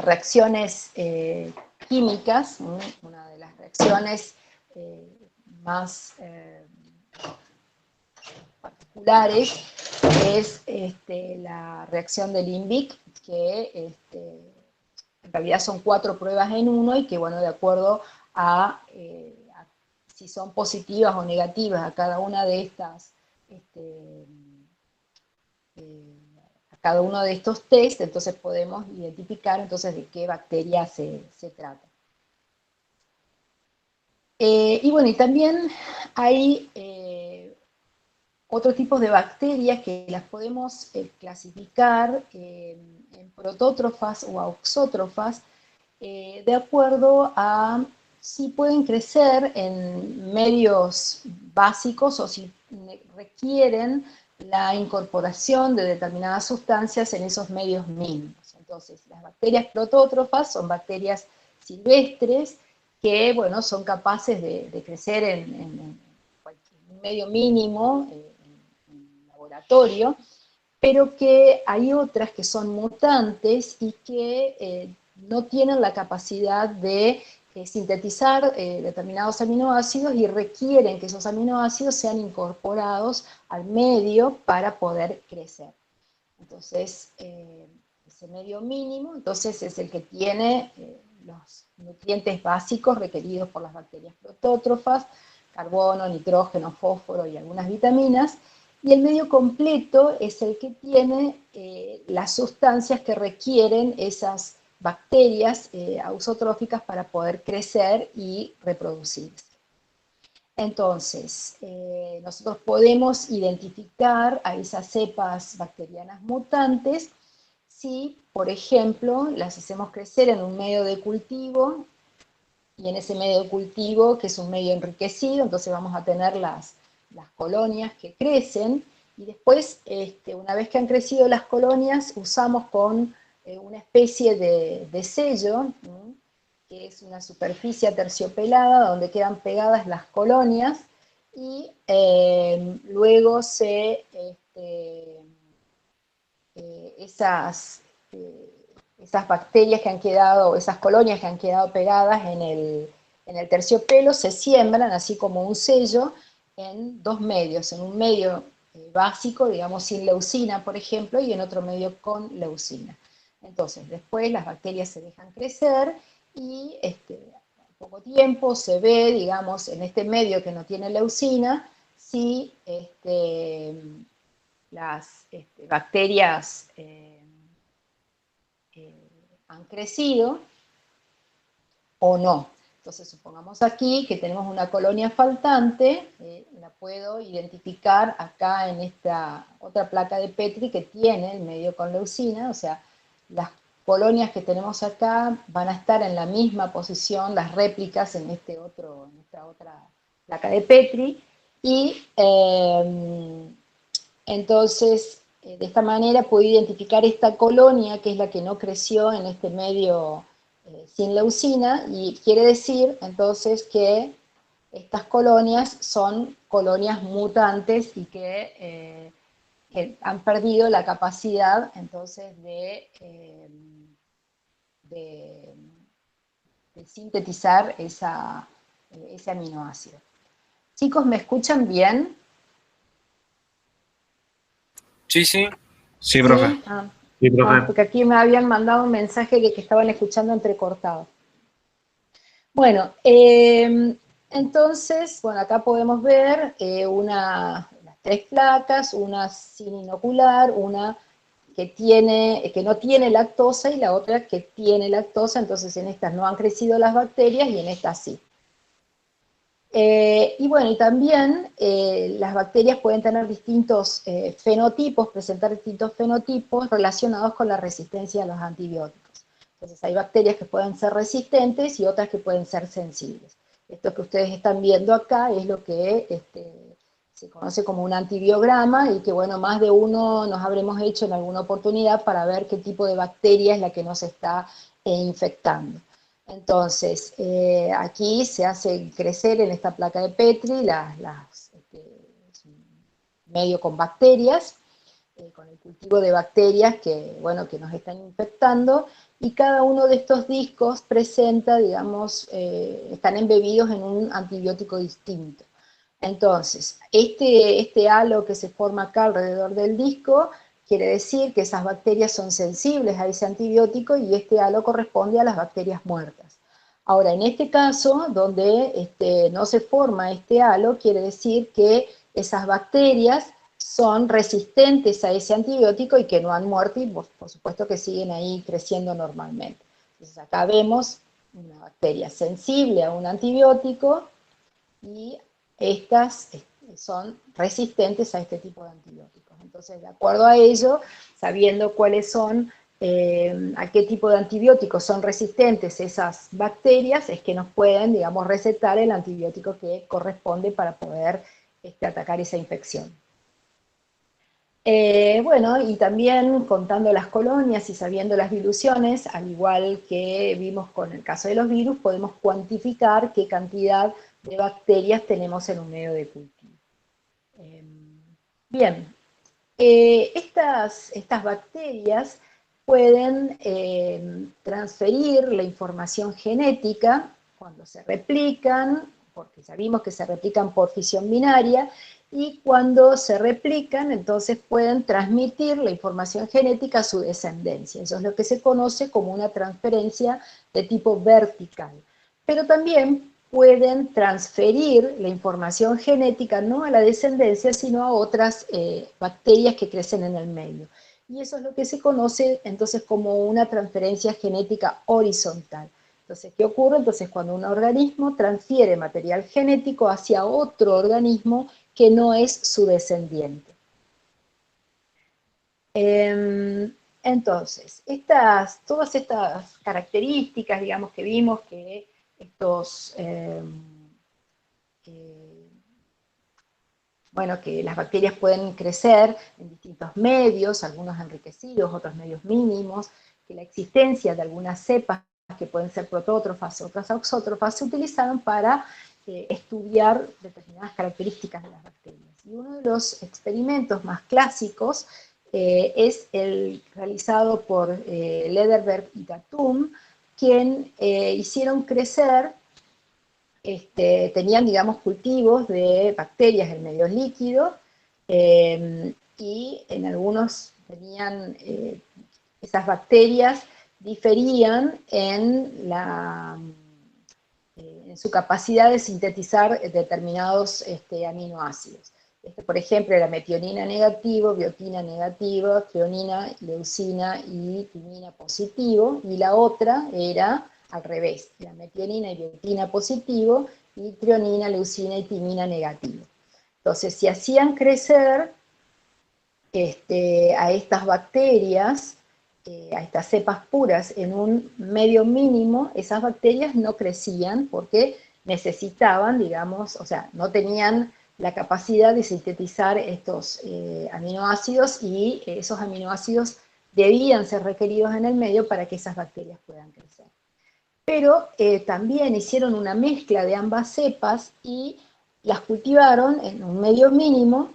reacciones químicas. Una de las reacciones más particulares es la reacción de Limbic, que en realidad son 4 pruebas en uno, y que, bueno, de acuerdo a si son positivas o negativas a cada una de estas, a cada uno de estos test, entonces podemos identificar entonces de qué bacteria se trata. Y bueno, y también hay otros tipos de bacterias que las podemos clasificar en protótrofas o auxótrofas, de acuerdo a si pueden crecer en medios básicos o si requieren la incorporación de determinadas sustancias en esos medios mínimos. Entonces, las bacterias protótrofas son bacterias silvestres que, bueno, son capaces de crecer en un medio mínimo, en laboratorio, pero que hay otras que son mutantes y que no tienen la capacidad de sintetizar determinados aminoácidos, y requieren que esos aminoácidos sean incorporados al medio para poder crecer. Entonces, ese medio mínimo entonces es el que tiene los nutrientes básicos requeridos por las bacterias protótrofas: carbono, nitrógeno, fósforo y algunas vitaminas. Y el medio completo es el que tiene las sustancias que requieren esas bacterias ausotróficas para poder crecer y reproducirse. Entonces, nosotros podemos identificar a esas cepas bacterianas mutantes si, por ejemplo, las hacemos crecer en un medio de cultivo, y en ese medio de cultivo, que es un medio enriquecido, entonces vamos a tener las colonias que crecen, y después, una vez que han crecido las colonias, usamos con una especie de sello, ¿no?, que es una superficie aterciopelada donde quedan pegadas las colonias, y luego esas bacterias que han quedado, esas colonias que han quedado pegadas en el terciopelo, se siembran así como un sello en 2 medios, en un medio básico, digamos sin leucina, por ejemplo, y en otro medio con leucina. Entonces, después las bacterias se dejan crecer, y al poco tiempo se ve, digamos, en este medio que no tiene leucina, si las bacterias han crecido o no. Entonces, supongamos aquí que tenemos una colonia faltante, la puedo identificar acá en esta otra placa de Petri que tiene el medio con leucina, o sea, las colonias que tenemos acá van a estar en la misma posición, las réplicas en esta otra placa de Petri, y entonces, de esta manera puedo identificar esta colonia, que es la que no creció en este medio sin leucina, y quiere decir entonces que estas colonias son colonias mutantes y que han perdido la capacidad entonces de sintetizar ese aminoácido. Chicos, ¿me escuchan bien? Sí, sí. Sí, profe. ¿Sí? Sí, profe. Porque aquí me habían mandado un mensaje de que estaban escuchando entrecortado. Bueno, Entonces, bueno, acá podemos ver las 3 placas, una sin inocular, una que no tiene lactosa y la otra que tiene lactosa, entonces en estas no han crecido las bacterias y en estas sí. Y bueno, y también las bacterias pueden tener distintos fenotipos, presentar distintos fenotipos relacionados con la resistencia a los antibióticos. Entonces hay bacterias que pueden ser resistentes y otras que pueden ser sensibles. Esto que ustedes están viendo acá es lo que se conoce como un antibiograma y que, bueno, más de uno nos habremos hecho en alguna oportunidad para ver qué tipo de bacteria es la que nos está infectando. Entonces, aquí se hace crecer en esta placa de Petri medio con bacterias, con el cultivo de bacterias que, bueno, que nos están infectando, y cada uno de estos discos presenta, digamos, están embebidos en un antibiótico distinto. Entonces, este halo que se forma acá alrededor del disco quiere decir que esas bacterias son sensibles a ese antibiótico y este halo corresponde a las bacterias muertas. Ahora, en este caso, donde no se forma este halo, quiere decir que esas bacterias son resistentes a ese antibiótico y que no han muerto y por supuesto que siguen ahí creciendo normalmente. Entonces acá vemos una bacteria sensible a un antibiótico y estas son resistentes a este tipo de antibióticos. Entonces, de acuerdo a ello, sabiendo cuáles son, a qué tipo de antibióticos son resistentes esas bacterias, es que nos pueden, digamos, recetar el antibiótico que corresponde para poder atacar esa infección. Bueno, y también contando las colonias y sabiendo las diluciones, al igual que vimos con el caso de los virus, podemos cuantificar qué cantidad de bacterias tenemos en un medio de cultivo. Bien, estas bacterias pueden transferir la información genética cuando se replican, porque ya vimos que se replican por fisión binaria, y cuando se replican, entonces pueden transmitir la información genética a su descendencia. Eso es lo que se conoce como una transferencia de tipo vertical. Pero también pueden transferir la información genética no a la descendencia, sino a otras bacterias que crecen en el medio. Y eso es lo que se conoce entonces como una transferencia genética horizontal. Entonces, ¿qué ocurre? Entonces, cuando un organismo transfiere material genético hacia otro organismo que no es su descendiente. Entonces, todas estas características, digamos, que vimos que bueno, que las bacterias pueden crecer en distintos medios, algunos enriquecidos, otros medios mínimos, que la existencia de algunas cepas que pueden ser protótrofas, otras auxótrofas, se utilizaron para estudiar determinadas características de las bacterias. Y uno de los experimentos más clásicos es el realizado por Lederberg y Tatum, quien hicieron crecer, tenían, digamos, cultivos de bacterias en medios líquidos, y en algunos tenían, esas bacterias diferían en su capacidad de sintetizar determinados aminoácidos. Por ejemplo, era metionina negativo, biotina negativa, treonina, leucina y timina positivo, y la otra era al revés, era metionina y biotina positivo, y treonina, leucina y timina negativo. Entonces, si hacían crecer a estas bacterias, a estas cepas puras en un medio mínimo, esas bacterias no crecían porque necesitaban, digamos, o sea, no tenían la capacidad de sintetizar estos aminoácidos, y esos aminoácidos debían ser requeridos en el medio para que esas bacterias puedan crecer. Pero también hicieron una mezcla de ambas cepas y las cultivaron en un medio mínimo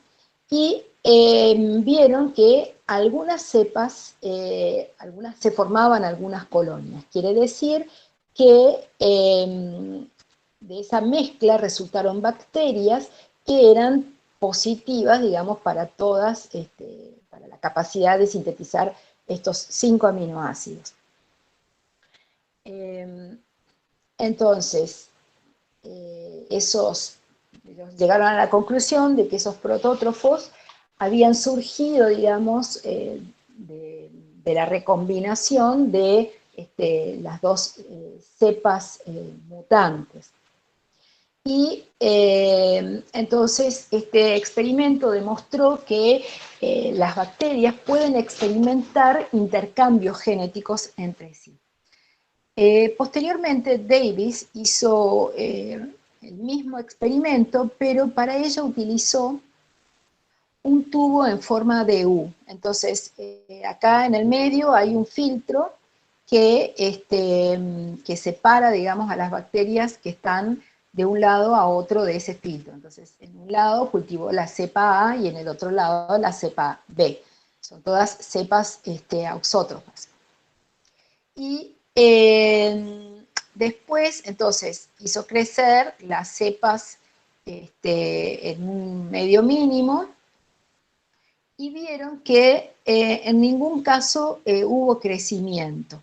y vieron que algunas cepas, se formaban algunas colonias. Quiere decir que de esa mezcla resultaron bacterias que eran positivas, digamos, para todas, para la capacidad de sintetizar estos 5 aminoácidos. Entonces, ellos llegaron a la conclusión de que esos protótrofos habían surgido, digamos, de la recombinación de las dos cepas mutantes. Y entonces este experimento demostró que las bacterias pueden experimentar intercambios genéticos entre sí. Posteriormente, Davis hizo el mismo experimento, pero para ello utilizó un tubo en forma de U. Entonces, acá en el medio hay un filtro que separa, digamos, a las bacterias que están de un lado a otro de ese filtro. Entonces, en un lado cultivó la cepa A y en el otro lado la cepa B. Son todas cepas auxótrofas. Y después, entonces, hizo crecer las cepas en un medio mínimo y vieron que en ningún caso hubo crecimiento,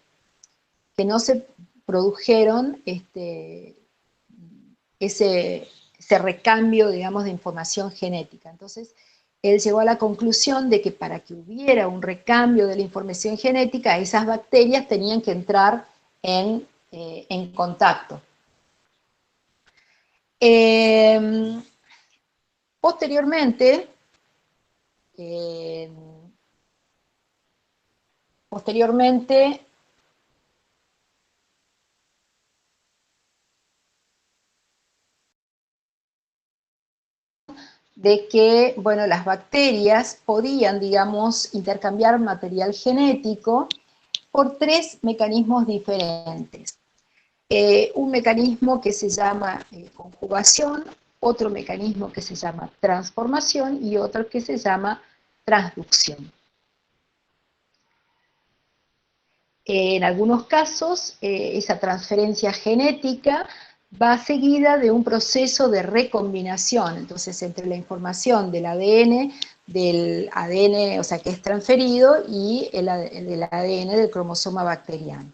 que no se produjeron ese recambio, digamos, de información genética. Entonces, él llegó a la conclusión de que para que hubiera un recambio de la información genética, esas bacterias tenían que entrar en contacto. Posteriormente, de que, bueno, las bacterias podían, digamos, intercambiar material genético por tres mecanismos diferentes. Un mecanismo que se llama conjugación, otro mecanismo que se llama transformación y otro que se llama transducción. En algunos casos, esa transferencia genética va seguida de un proceso de recombinación, entonces entre la información del ADN, o sea, que es transferido, y del ADN del cromosoma bacteriano.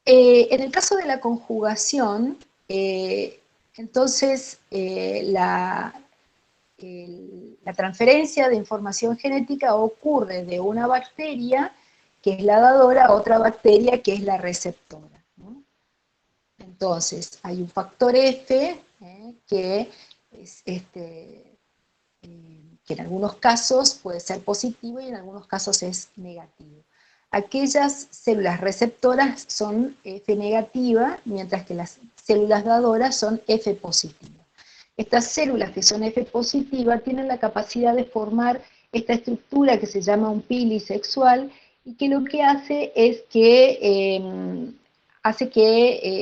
En el caso de la conjugación, entonces la transferencia de información genética ocurre de una bacteria, que es la dadora, a otra bacteria, que es la receptora, ¿no? Entonces, hay un factor F, que en algunos casos puede ser positivo y en algunos casos es negativo. Aquellas células receptoras son F negativa, mientras que las células dadoras son F positiva. Estas células que son F positiva tienen la capacidad de formar esta estructura que se llama un pili sexual, y que lo que hace es que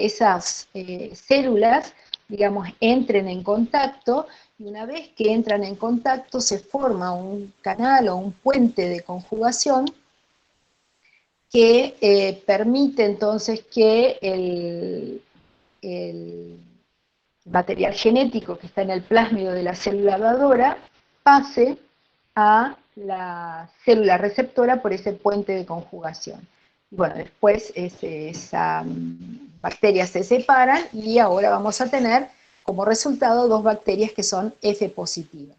esas células, digamos, entren en contacto, y una vez que entran en contacto se forma un canal o un puente de conjugación que permite entonces que el material genético que está en el plásmido de la célula dadora pase a la célula receptora por ese puente de conjugación. Y bueno, después esas bacterias se separan y ahora vamos a tener como resultado dos bacterias que son F positivas.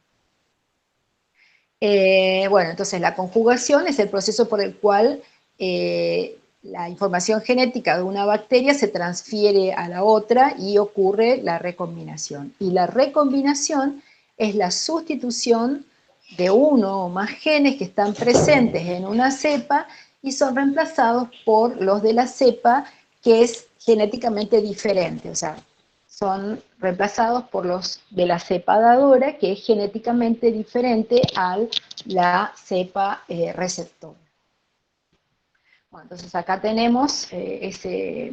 Bueno, entonces la conjugación es el proceso por el cual la información genética de una bacteria se transfiere a la otra y ocurre la recombinación. Y la recombinación es la sustitución de uno o más genes que están presentes en una cepa y son reemplazados por los de la cepa que es genéticamente diferente, o sea, son reemplazados por los de la cepa dadora, que es genéticamente diferente a la cepa receptora. Bueno, entonces acá tenemos ese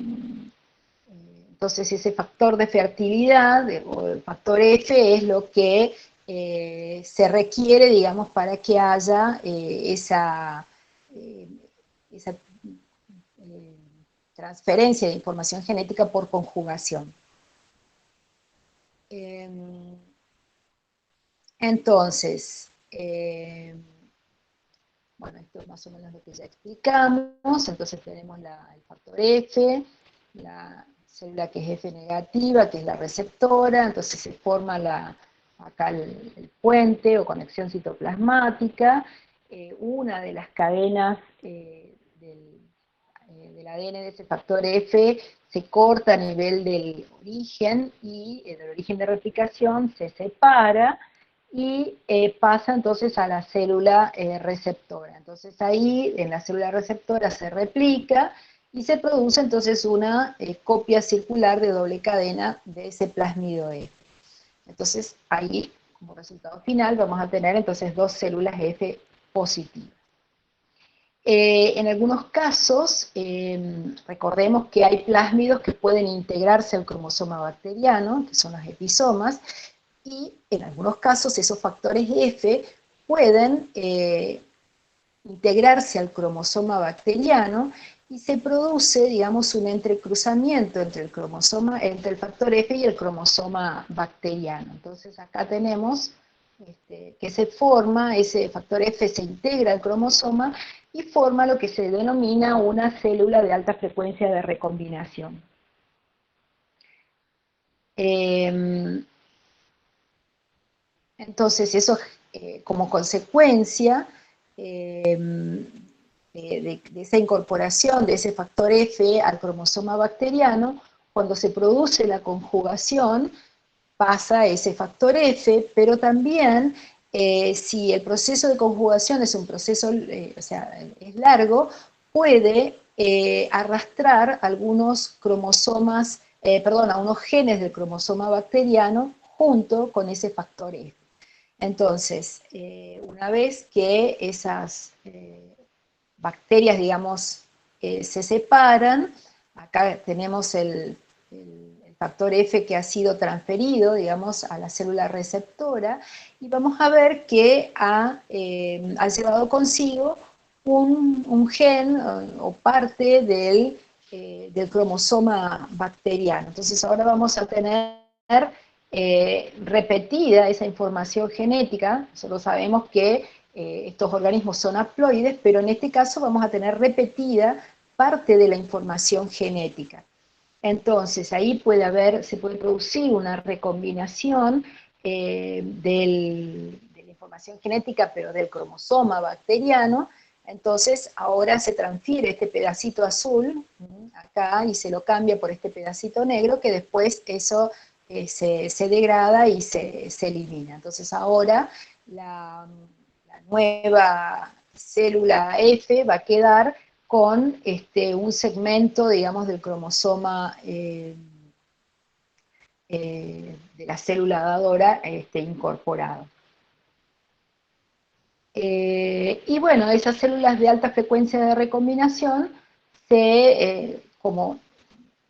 factor de fertilidad, o el factor F, es lo que se requiere, digamos, para que haya esa transferencia de información genética por conjugación. Entonces, bueno, esto es más o menos lo que ya explicamos. Entonces tenemos el factor F, la célula que es F negativa, que es la receptora, entonces se forma acá el puente o conexión citoplasmática, una de las cadenas del ADN de ese factor F se corta a nivel del origen, y del origen de replicación se separa, y pasa entonces a la célula receptora. Entonces ahí en la célula receptora se replica, y se produce entonces una copia circular de doble cadena de ese plásmido F. Entonces ahí, como resultado final, vamos a tener entonces dos células F positivas. En algunos casos, recordemos que hay plásmidos que pueden integrarse al cromosoma bacteriano, que son los episomas, y en algunos casos esos factores F pueden integrarse al cromosoma bacteriano, y se produce, digamos, un entrecruzamiento entre el factor F y el cromosoma bacteriano. Entonces acá tenemos que se forma, ese factor F se integra al cromosoma y forma lo que se denomina una célula de alta frecuencia de recombinación. Entonces eso, como consecuencia de esa incorporación de ese factor F al cromosoma bacteriano, cuando se produce la conjugación, pasa ese factor F, pero también si el proceso de conjugación es un proceso, o sea, es largo, puede arrastrar algunos cromosomas, a unos genes del cromosoma bacteriano junto con ese factor F. Entonces, una vez que esas bacterias, digamos, se separan, acá tenemos el factor F que ha sido transferido, digamos, a la célula receptora, y vamos a ver que ha llevado consigo un gen o parte del cromosoma bacteriano. Entonces ahora vamos a tener repetida esa información genética. Nosotros sabemos que estos organismos son haploides, pero en este caso vamos a tener repetida parte de la información genética. Entonces ahí se puede producir una recombinación de la información genética, pero del cromosoma bacteriano. Entonces ahora se transfiere este pedacito azul acá y se lo cambia por este pedacito negro, que después eso se degrada y se elimina. Entonces ahora la nueva célula F va a quedar con un segmento, digamos, del cromosoma de la célula dadora incorporado. Y bueno, esas células de alta frecuencia de recombinación, como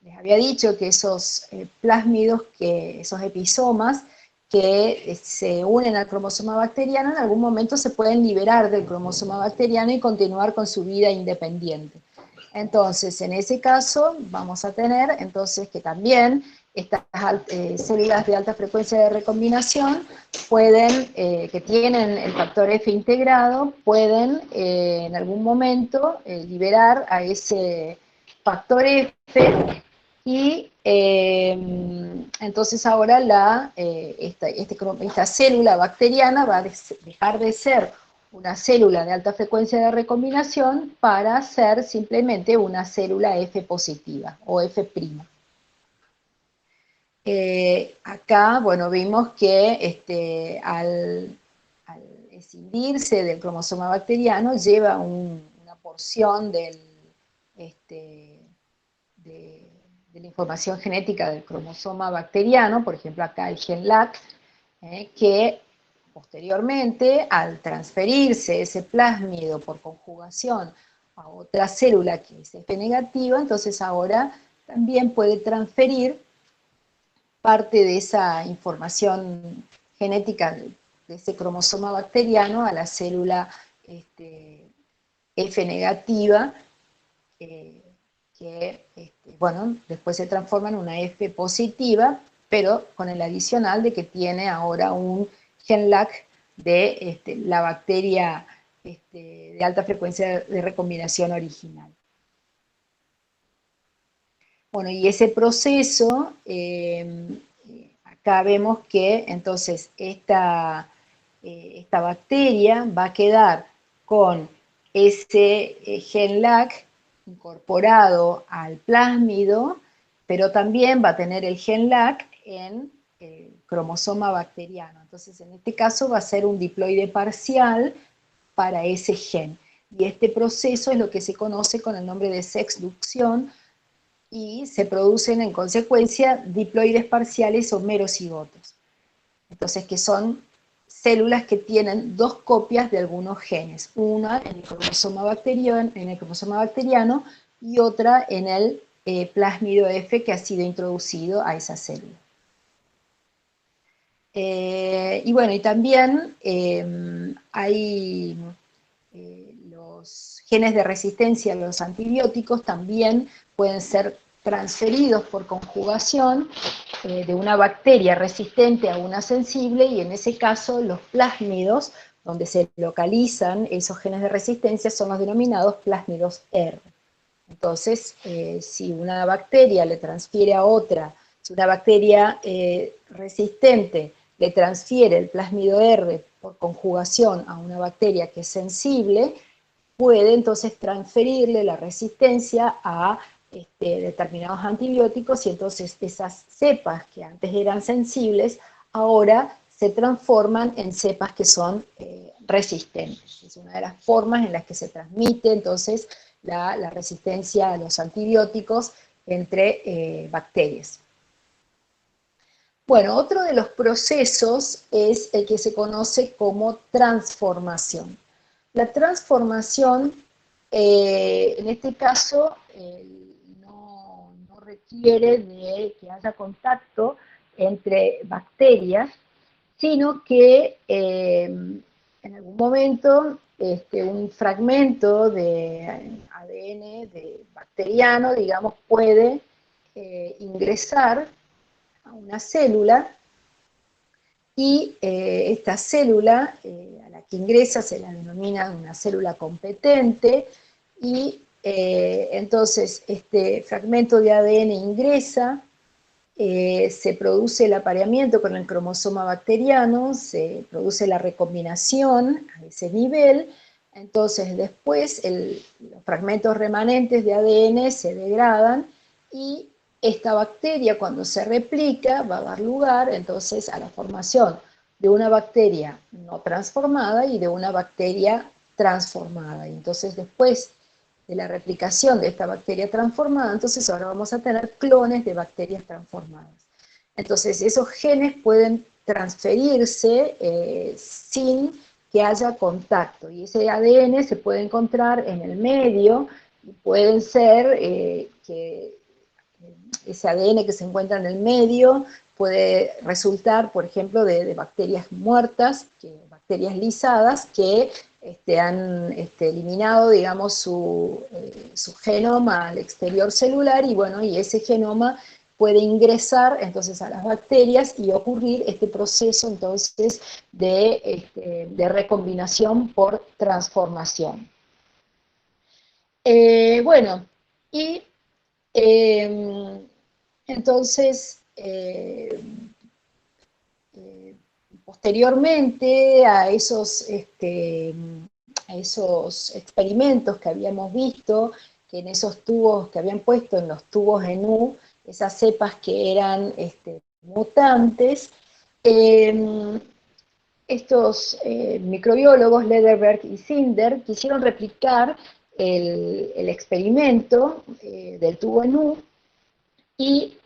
les había dicho, que esos plásmidos, esos episomas, que se unen al cromosoma bacteriano, en algún momento se pueden liberar del cromosoma bacteriano y continuar con su vida independiente. Entonces, en ese caso, vamos a tener entonces que también estas células de alta frecuencia de recombinación que tienen el factor F integrado, pueden en algún momento liberar a ese factor F, y entonces ahora esta célula bacteriana va a dejar de ser una célula de alta frecuencia de recombinación para ser simplemente una célula F positiva o F'. Acá, bueno, vimos que al escindirse del cromosoma bacteriano lleva una porción de la información genética del cromosoma bacteriano, por ejemplo acá el gen LAC, que posteriormente, al transferirse ese plásmido por conjugación a otra célula que es F negativa, entonces ahora también puede transferir parte de esa información genética de ese cromosoma bacteriano a la célula F negativa, que bueno, después se transforma en una F positiva, pero con el adicional de que tiene ahora un gen LAC de la bacteria de alta frecuencia de recombinación original. Bueno, y ese proceso, acá vemos que entonces esta bacteria va a quedar con ese gen LAC incorporado al plásmido, pero también va a tener el gen LAC en el cromosoma bacteriano. Entonces, en este caso va a ser un diploide parcial para ese gen. Y este proceso es lo que se conoce con el nombre de sexducción, y se producen en consecuencia diploides parciales o merocigotos. Entonces, que son células que tienen dos copias de algunos genes, una en el cromosoma bacteriano y otra en el plásmido F que ha sido introducido a esa célula. Y bueno, y también hay los genes de resistencia a los antibióticos también pueden ser transferidos por conjugación de una bacteria resistente a una sensible, y en ese caso los plásmidos, donde se localizan esos genes de resistencia, son los denominados plásmidos R. Entonces, si una bacteria le transfiere a otra, si una bacteria resistente le transfiere el plásmido R por conjugación a una bacteria que es sensible, puede entonces transferirle la resistencia a determinados antibióticos, y entonces esas cepas que antes eran sensibles, ahora se transforman en cepas que son resistentes. Es una de las formas en las que se transmite entonces la resistencia a los antibióticos entre bacterias. Bueno, otro de los procesos es el que se conoce como transformación. La transformación, en este caso, no requiere de que haya contacto entre bacterias, sino que en algún momento un fragmento de ADN bacteriano, digamos, puede ingresar a una célula, y esta célula a la que ingresa se la denomina una célula competente, y entonces este fragmento de ADN ingresa, se produce el apareamiento con el cromosoma bacteriano, se produce la recombinación a ese nivel, entonces después los fragmentos remanentes de ADN se degradan, y esta bacteria, cuando se replica, va a dar lugar entonces a la formación de una bacteria no transformada y de una bacteria transformada. Y entonces después de la replicación de esta bacteria transformada, entonces ahora vamos a tener clones de bacterias transformadas. Entonces esos genes pueden transferirse sin que haya contacto, y ese ADN se puede encontrar en el medio, y pueden ser que ese ADN que se encuentra en el medio puede resultar, por ejemplo, de bacterias muertas, bacterias lisadas, que han eliminado, digamos, su genoma al exterior celular, y bueno, y ese genoma puede ingresar entonces a las bacterias y ocurrir este proceso entonces de recombinación por transformación. Bueno, y entonces, posteriormente a esos experimentos que habíamos visto, que en esos tubos, que habían puesto en los tubos en U, esas cepas que eran mutantes, estos microbiólogos, Lederberg y Zinder, quisieron replicar el experimento del tubo en U, y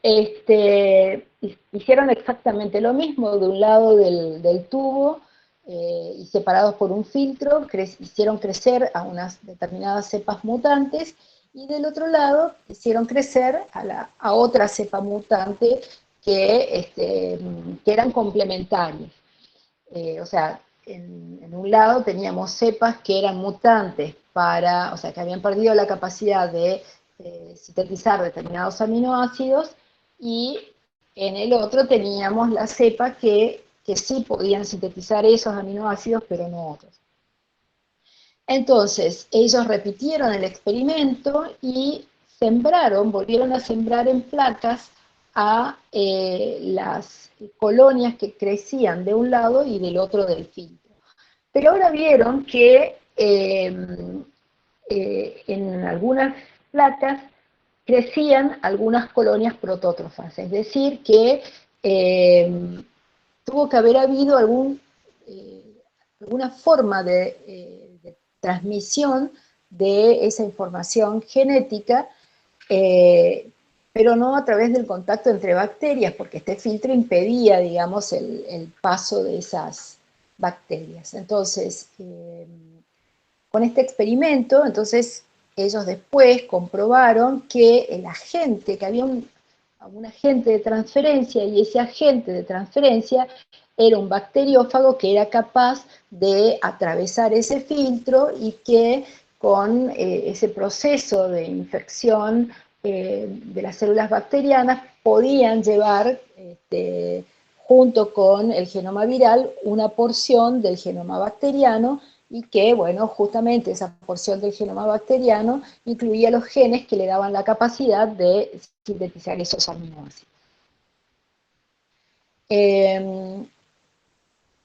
hicieron exactamente lo mismo. De un lado del tubo, y separados por un filtro, hicieron crecer a unas determinadas cepas mutantes, y del otro lado hicieron crecer a otra cepa mutante que eran complementarios. O sea, en un lado teníamos cepas que eran mutantes o sea, que habían perdido la capacidad de sintetizar determinados aminoácidos, y en el otro teníamos las cepas que sí podían sintetizar esos aminoácidos, pero no otros. Entonces, ellos repitieron el experimento y volvieron a sembrar en placas a las colonias que crecían de un lado y del otro del filtro. Pero ahora vieron que en algunas placas crecían algunas colonias protótrofas, es decir, que tuvo que haber habido alguna forma de transmisión de esa información genética, pero no a través del contacto entre bacterias, porque este filtro impedía, digamos, el paso de esas bacterias. Entonces, con este experimento, entonces, ellos después comprobaron que el agente, que había un agente de transferencia, y ese agente de transferencia era un bacteriófago que era capaz de atravesar ese filtro y que con ese proceso de infección de las células bacterianas podían llevar, junto con el genoma viral, una porción del genoma bacteriano, y que, bueno, justamente esa porción del genoma bacteriano incluía los genes que le daban la capacidad de sintetizar esos aminoácidos.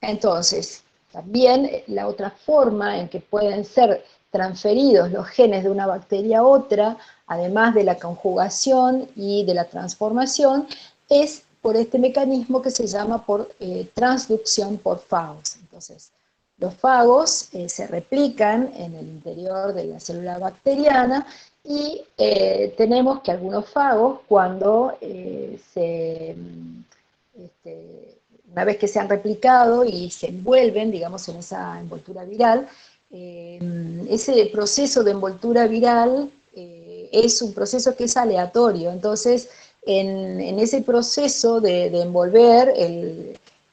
Entonces, también la otra forma en que pueden ser transferidos los genes de una bacteria a otra, además de la conjugación y de la transformación, es por este mecanismo que se llama por transducción por fagos. Entonces, los fagos se replican en el interior de la célula bacteriana, y tenemos que algunos fagos, cuando una vez que se han replicado y se envuelven, digamos, en esa envoltura viral, ese proceso de envoltura viral es un proceso que es aleatorio. Entonces, en ese proceso de envolver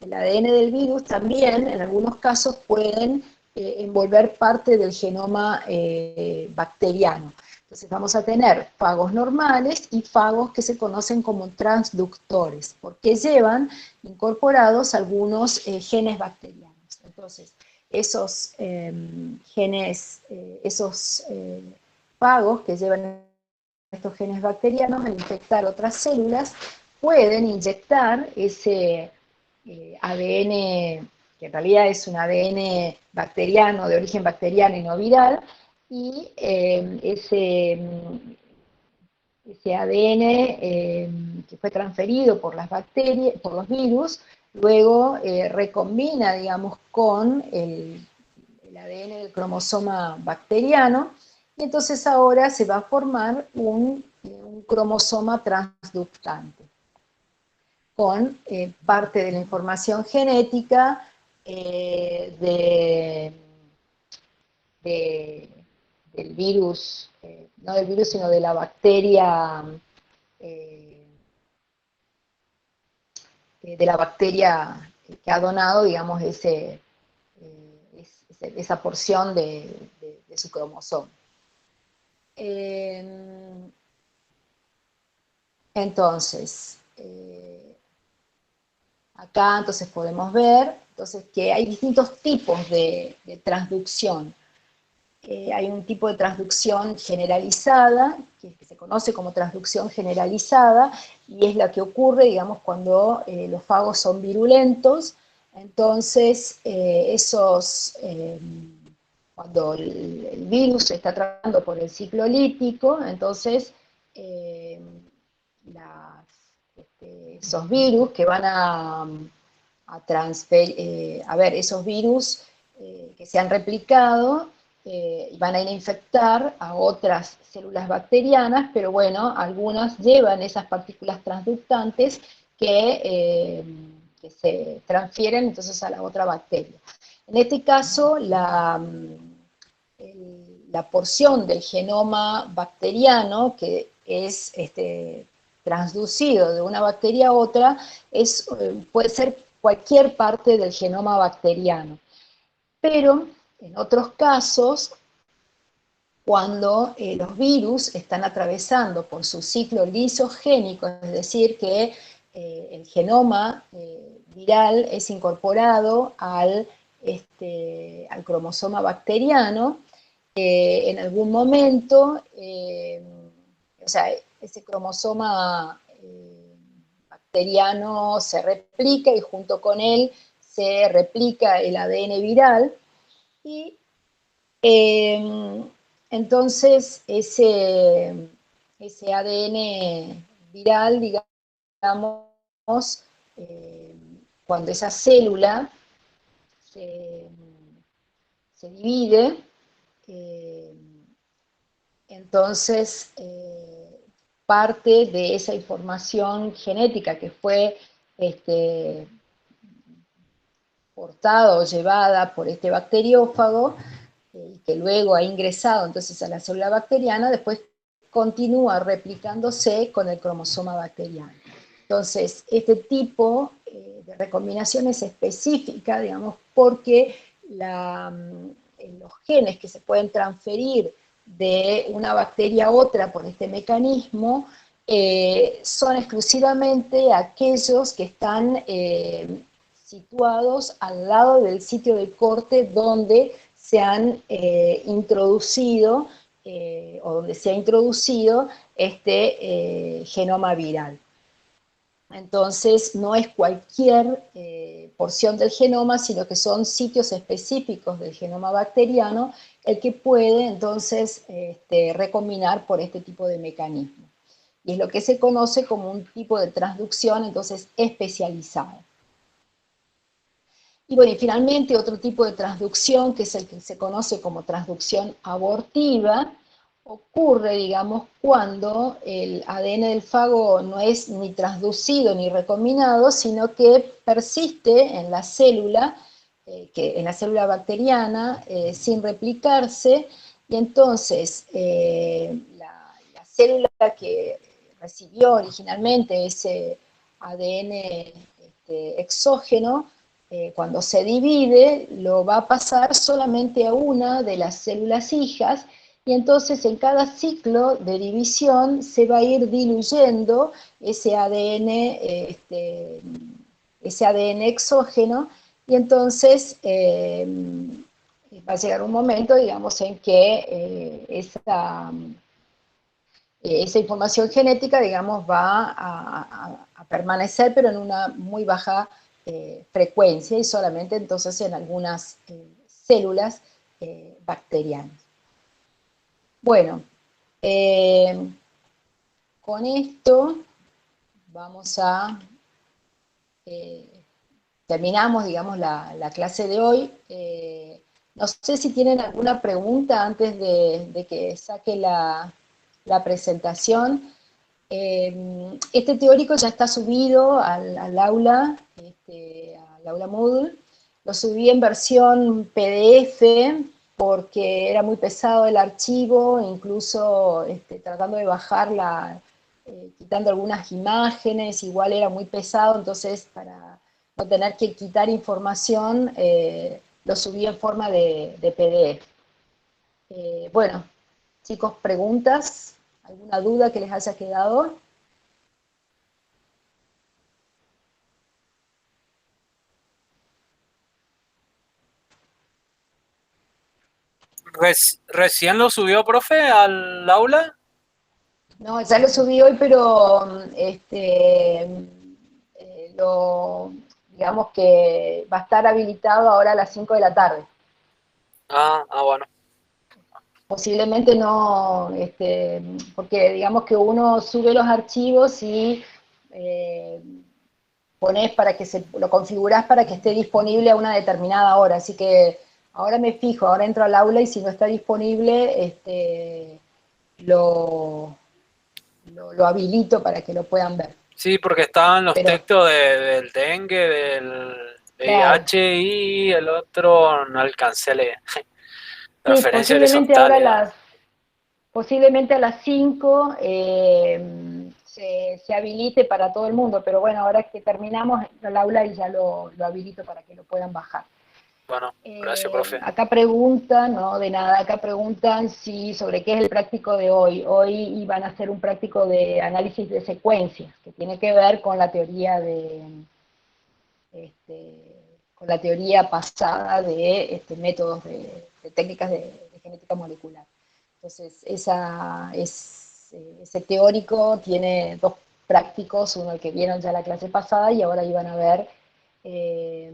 el ADN del virus, también en algunos casos pueden envolver parte del genoma bacteriano. Entonces vamos a tener fagos normales y fagos que se conocen como transductores, porque llevan incorporados algunos genes bacterianos. Entonces, esos genes, esos fagos que llevan estos genes bacterianos, al infectar otras células, pueden inyectar ese ADN, que en realidad es un ADN bacteriano, de origen bacteriano y no viral, y ese ADN que fue transferido por las bacterias, por los virus, luego recombina, digamos, con el ADN del cromosoma bacteriano, y entonces ahora se va a formar un cromosoma transductante, con parte de la información genética del virus, no del virus, sino de la bacteria, que ha donado, digamos, esa porción de su cromosoma. Entonces, acá entonces podemos ver que hay distintos tipos de transducción. Hay un tipo de transducción generalizada, que se conoce como transducción generalizada, y es la que ocurre, digamos, cuando los fagos son virulentos. Entonces, cuando el virus se está tratando por el ciclo lítico, entonces esos virus que van a transferir, esos virus que se han replicado, van a ir a infectar a otras células bacterianas, pero bueno, algunas llevan esas partículas transductantes que se transfieren entonces a la otra bacteria. En este caso, la porción del genoma bacteriano que es transducido de una bacteria a otra puede ser cualquier parte del genoma bacteriano. Pero en otros casos, cuando los virus están atravesando por su ciclo lisogénico, es decir, que el genoma viral es incorporado al cromosoma bacteriano, en algún momento o sea, ese cromosoma bacteriano se replica y junto con él se replica el ADN viral y entonces ese ADN viral, digamos, cuando esa célula se divide, entonces parte de esa información genética que fue portada o llevada por este bacteriófago, que luego ha ingresado entonces a la célula bacteriana, después continúa replicándose con el cromosoma bacteriano. Entonces, este tipo de recombinación es específica, digamos, porque los genes que se pueden transferir de una bacteria a otra por este mecanismo son exclusivamente aquellos que están situados al lado del sitio de corte donde se han introducido o donde se ha introducido este genoma viral. Entonces, no es cualquier porción del genoma, sino que son sitios específicos del genoma bacteriano el que puede entonces recombinar por este tipo de mecanismo. Y es lo que se conoce como un tipo de transducción, entonces, especializada. Y bueno, y finalmente otro tipo de transducción, que es el que se conoce como transducción abortiva, ocurre, digamos, cuando el ADN del fago no es ni transducido ni recombinado, sino que persiste en la célula, en la célula bacteriana, sin replicarse, y entonces la célula que recibió originalmente ese ADN exógeno, cuando se divide, lo va a pasar solamente a una de las células hijas, y entonces en cada ciclo de división se va a ir diluyendo ese ADN exógeno, y entonces va a llegar un momento, digamos, en que esa información genética, digamos, va a permanecer, pero en una muy baja frecuencia y solamente entonces en algunas células bacterianas. Bueno, con esto vamos a terminamos, digamos, la clase de hoy. No sé si tienen alguna pregunta antes de que saque la presentación. Este teórico ya está subido al aula Moodle. Lo subí en versión PDF porque era muy pesado el archivo, incluso tratando de bajarla, quitando algunas imágenes, igual era muy pesado, entonces para no tener que quitar información, lo subí en forma de PDF. Bueno, chicos, ¿preguntas? ¿Alguna duda que les haya quedado? ¿Recién lo subió, profe, al aula? No, ya lo subí hoy, pero digamos que va a estar habilitado ahora a las 5 de la tarde. Bueno. Posiblemente no, porque digamos que uno sube los archivos y pones para que lo configurás para que esté disponible a una determinada hora, así que ahora me fijo, ahora entro al aula y si no está disponible, lo habilito para que lo puedan ver. Sí, porque estaban los Pero, textos del dengue, del claro, VIH y el otro no alcancé a leer. sí, Referencia horizontal, digamos. posiblemente a las 5 se habilite para todo el mundo, pero bueno, ahora que terminamos el aula y ya lo habilito para que lo puedan bajar. Bueno, gracias, profe. Acá preguntan, no, de nada, acá preguntan sobre qué es el práctico de hoy. Hoy iban a hacer un práctico de análisis de secuencias, que tiene que ver con la teoría con la teoría pasada de métodos de técnicas de genética molecular. Entonces, esa es ese teórico tiene 2 prácticos, uno el que vieron ya la clase pasada y ahora iban a ver eh,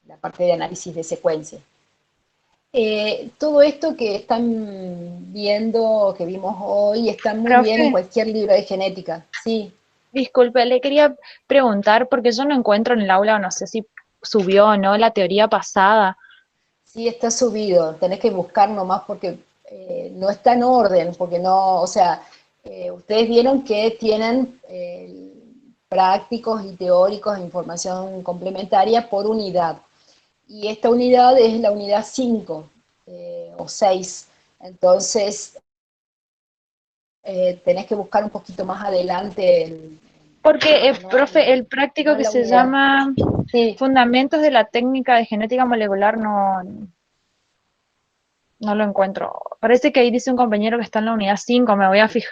la parte de análisis de secuencia. Todo esto que están viendo, que vimos hoy, está muy bien en Profe, cualquier libro de genética. Sí, disculpe, le quería preguntar, porque yo no encuentro en el aula, o no sé si subió o no, la teoría pasada. sí está subido. Tenés que buscar nomás porque no está en orden, porque no, o sea, ustedes vieron que tienen prácticos y teóricos de información complementaria por unidad. Y esta unidad es la unidad 5 o 6. Entonces, tenés que buscar un poquito más adelante. Porque, No, profe, el no práctico en que la se unidad. llama Sí, Fundamentos de la técnica de genética molecular no lo encuentro. Parece que ahí dice un compañero que está en la unidad 5, me voy a fijar.